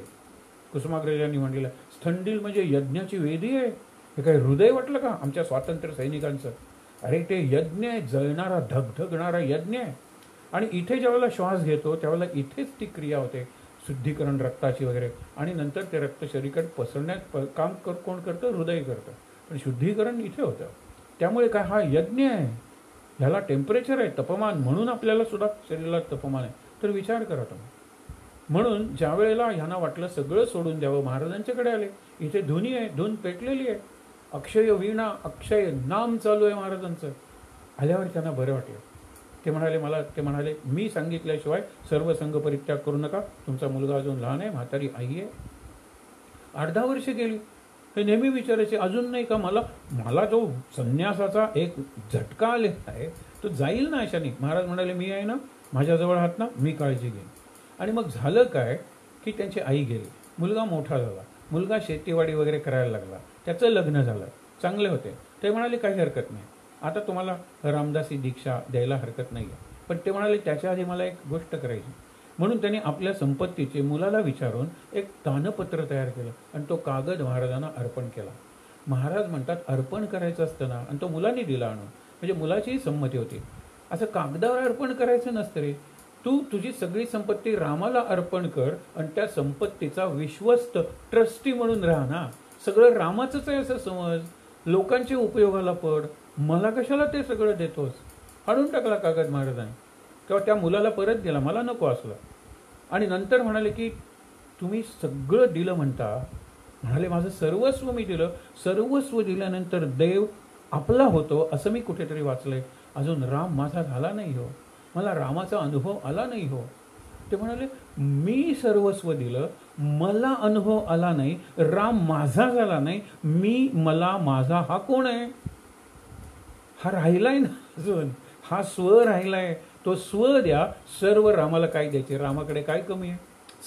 Speaker 1: कुसुमाग्रजांनी म्हणलेलं, थंडील म्हणजे यज्ञाची वेदी आहे. हे काय हृदय वाटलं का आमच्या स्वातंत्र्य सैनिकांचं? अरे ते यज्ञ आहे, जळणारा धगधगणारा यज्ञ आहे. आणि इथे ज्यावेळेला श्वास घेतो त्यावेळेला इथेच ती क्रिया होते, शुद्धीकरण रक्ताची वगैरे, आणि नंतर ते रक्त शरीरात पसरण्यात काम कोण करतं? हृदय करतं. पण शुद्धीकरण इथे होतं. त्यामुळे काय, हा यज्ञ आहे, ह्याला टेम्परेचर आहे, तापमान, म्हणून आपल्याला सुद्धा शरीराला तापमान आहे. तर विचार करा तुम्ही. म्हणून ज्या वेळेला ह्यांना वाटलं सगळं सोडून द्यावं, महाराजांच्याकडे आले. इथे धुनी आहे, धून पेटलेली आहे, अक्षय वीणा, अक्षय नाम चालू आहे महाराजांचं. आल्यावर त्यांना बरं वाटलं. ते म्हणाले, मी सांगितल्याशिवाय सर्व संघ परित्याग करू नका. तुमचा मुलगा अजून लहान आहे, म्हातारी आई आहे. 8-10 वर्ष गेली. हे नेहमी विचारायचे, अजून नाही का? मला तो संन्यासाचा एक झटका आलेला आहे, तो जाईल ना अशाने. महाराज म्हणाले, मी आहे ना, माझ्याजवळ आहात ना, मी काळजी घेईन. आणि मग झालं काय की त्यांची आई गेली, मुलगा मोठा झाला, मुलगा शेतीवाडी वगैरे करायला लागला. त्याचं लग्न झालं, चांगले होते. ते म्हणाले काही हरकत नाही, आता तुम्हाला रामदासी दीक्षा द्यायला हरकत नाही आहे. पण ते म्हणाले त्याच्या आधी मला एक गोष्ट करायची. म्हणून त्यांनी आपल्या संपत्तीचे मुलाला विचारून एक दानपत्र तयार केलं आणि तो कागद महाराजांना अर्पण केला. महाराज म्हणतात अर्पण करायचं असतं ना, आणि तो मुलांनी दिला आणून, म्हणजे मुलाचीही संमती होती. असं कागदावर अर्पण करायचं नसतं रे. तू तुझी सगळी संपत्ती रामाला अर्पण कर आणि त्या संपत्तीचा विश्वस्त ट्रस्टी म्हणून राहा ना. सगळं रामाचंच आहे असं समज, लोकांच्या उपयोगाला पड. मला कशाला ते सगळं देतोस? फाडून टाकला कागद महाराजांनी किंवा त्या मुलाला परत दिला, मला नको असलं. आणि नंतर म्हणाले की तुम्ही सगळं दिलं म्हणता. म्हणाले माझं सर्वस्व मी दिलं. सर्वस्व दिल्यानंतर देव आपला होतो असं मी कुठेतरी वाचलंय. अजून राम माझा झाला नाही हो, मला रामाचा अनुभव आला नाही हो. ते म्हणाले मी सर्वस्व दिलं, मला अनुभव आला नाही, राम माझा झाला नाही, मला माझा हा कोण आहे? हा राहिलाय ना अजून, हा स्व राहिलाय. तो स्व द्या, सर्व रामाला काय द्यायचे? रामाकडे काय कमी आहे?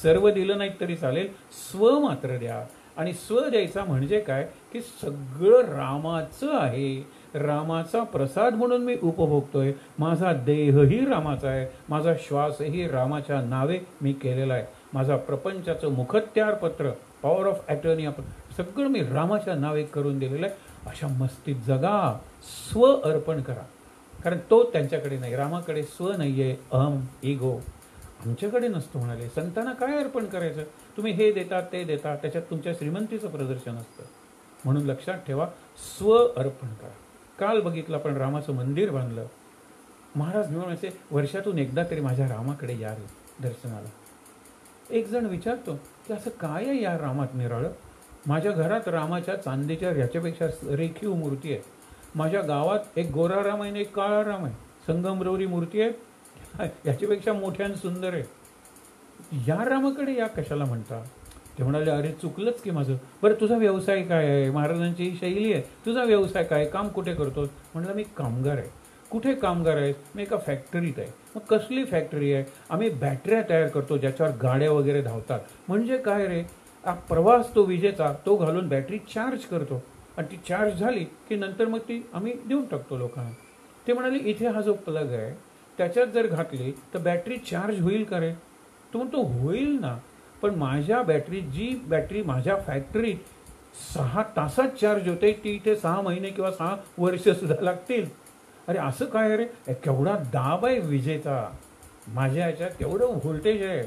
Speaker 1: सर्व दिलं नाही तरी चालेल, स्व मात्र द्या. आणि स्व द्यायचा म्हणजे काय की सगळं रामाचं आहे, रामाचा प्रसाद म्हणून मी उपभोगतोय. माझा देहही रामाचा आहे, माझा श्वासही रामाच्या नावे मी केलेला आहे. माझा प्रपंचाचं मुखत्यार पत्र, पॉवर ऑफ अटर्नी, आपण सगळं मी रामाच्या नावे करून दिलेलं आहे. अशा मस्तीत जगा, स्व अर्पण करा. कारण तो त्यांच्याकडे नाही, रामाकडे स्व नाही आहे, अहम, इगो आमच्याकडे नसतो. म्हणाले संतांना काय अर्पण करायचं? तुम्ही हे देता ते देता, त्याच्यात तुमच्या श्रीमंतीचं प्रदर्शन असतं. म्हणून लक्षात ठेवा, स्व अर्पण करा. काल बघितलं आपण रामाचं मंदिर बांधलं. महाराज म्हणायचे वर्षातून एकदा तरी माझ्या रामाकडे या रे दर्शनाला. एक जण विचारतो की असं काय आहे या रामात निराळं? माझ्या घरात रामाच्या चांदीच्या ह्याच्यापेक्षा रेखीव मूर्ती आहे. माझ्या गावात एक गोरा राम आहे आणि एक काळा राम आहे, संगमरवरी मूर्ती आहे, याच्यापेक्षा मोठ्या आणि सुंदर आहे. या रामाकडे या कशाला म्हणता? ते म्हणाले अरे चुकलंच की माझं. बरं तुझा व्यवसाय काय आहे? महाराजांची ही शैली आहे. तुझा व्यवसाय काय, काम कुठे करतोस? म्हणलं मी कामगार आहे. कुठे कामगार आहेस? मी एका फॅक्टरीत आहे. मग कसली फॅक्टरी आहे? आम्ही बॅटऱ्या तयार करतो ज्याच्यावर गाड्या वगैरे धावतात. म्हणजे काय रे? प्रवास तो विजेचा, तो घालून बॅटरी चार्ज करतो आणि ती चार्ज झाली की नंतर मग ती आम्ही देऊन टाकतो लोकांना. ते म्हणाले इथे हा जो प्लग आहे त्याच्यात जर घातली तर बॅटरी चार्ज होईल का रे? तो म्हणतो होईल ना, पण माझ्या जी बॅटरी माझ्या फॅक्टरीत 6 तासात चार्ज होते, ती इथे 6 महिने किंवा 6 वर्ष सुद्धा लागतील. अरे असं काय रे? केवढा दाब आहे विजेचा, माझ्या ह्याच्यात केवढं व्होल्टेज आहे.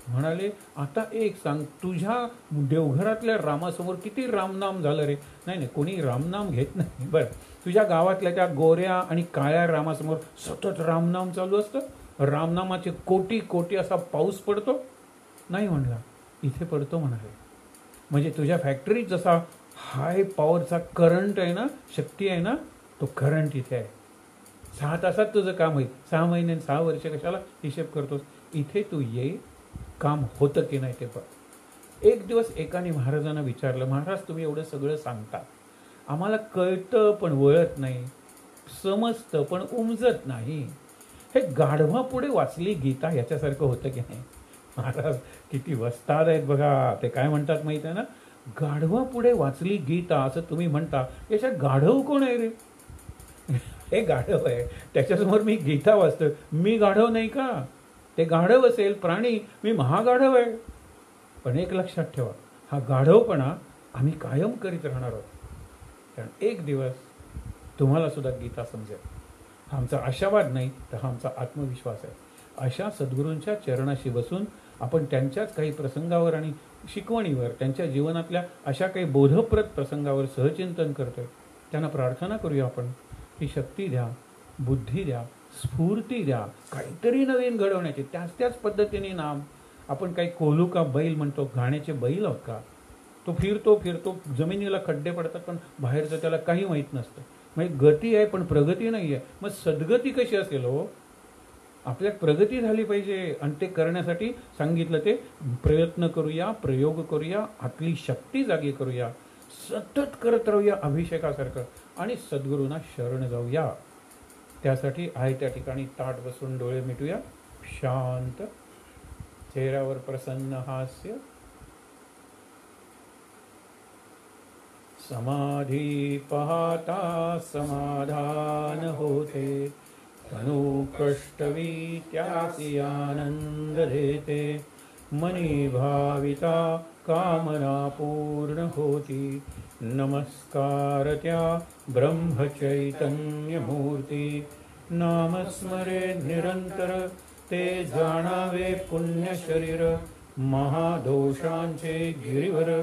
Speaker 1: म्हणाले आता एक सांग, तुझ्या देवघरातल्या रामासमोर किती रामनाम झालं रे? नाही कोणी रामनाम घेत नाही. बरं तुझ्या गावातल्या त्या गोऱ्या आणि काळ्या रामासमोर सतत रामनाम चालू असतं, रामनामाचे कोटी कोटी असा पाऊस पडतो? नाही म्हणला, इथे पडतो म्हणाले. म्हणजे तुझ्या फॅक्टरीत जसा हाय पॉवरचा करंट आहे ना, शक्ती आहे ना, तो करंट इथे आहे. 6 तासात तुझं काम होईल. 6 महिने 6 वर्ष कशाला हिशेब करतोस? इथे तू ये, काम होतं की नाही ते बघ. एक दिवस एकाने महाराजांना विचारलं, महाराज तुम्ही एवढं सगळं सांगता, आम्हाला कळतं पण वळत नाही, समजतं पण उमजत नाही. हे गाढवा पुढे वाचली गीता याच्यासारखं होतं की नाही? महाराज किती वस्ताद आहेत बघा. ते काय म्हणतात माहिती आहे ना, गाढवा पुढे वाचली गीता असं तुम्ही म्हणता. याच्यात गाढव कोण आहे रे? हे गाढव आहे, त्याच्यासमोर मी गीता वाचतोय. मी गाढव नाही का? ते गाढव असेल प्राणी, मी महागाढव आहे. पण एक लक्षात ठेवा, हा गाढवपणा आम्ही कायम करीत राहणार आहोत. कारण एक दिवस तुम्हाला सुद्धा गीता समजेल. हा आमचा आशावाद नाही, तर हा आमचा आत्मविश्वास आहे. अशा सद्गुरूंच्या चरणाशी बसून आपण त्यांच्याच काही प्रसंगावर आणि शिकवणीवर, त्यांच्या जीवनातल्या अशा काही बोधप्रद प्रसंगावर सहचिंतन करतोय. त्यांना प्रार्थना करूया आपण की शक्ती द्या, बुद्धी द्या, स्फूर्ती द्या, काहीतरी नवीन घडवण्याची. त्याच पद्धतीने नाम. आपण काही कोल्हू का बैल म्हणतो, गाण्याचे बैल आहोत का? तो फिरतो, जमिनीला खड्डे पडतात पण बाहेरचं त्याला काही माहीत नसतं. म्हणजे गती आहे पण प्रगती नाही आहे. मग सद्गती कशी असेल हो? आपल्यात प्रगती झाली पाहिजे आणि ते करण्यासाठी सांगितलं ते प्रयत्न करूया, प्रयोग करूया, आपली शक्ती जागी करूया, सतत करत राहूया अभिषेकासारखं आणि सद्गुरूंना शरण जाऊया. त्यासाठी आहे त्या ठिकाणी ताट बसून डोळे मिटूया, शांत, चेहऱ्यावर प्रसन्न हास्य, समाधी पाहता समाधान होते, तनु कष्टवी त्यासी आनंद देते, मनी भाविता कामना पूर्ण होती, नमस्कार त्या ब्रह्मचैतन्य मूर्ती, नामस्मरे निरंतर ते जाणावे पुण्य शरीर, महादोषांचे गिरीवर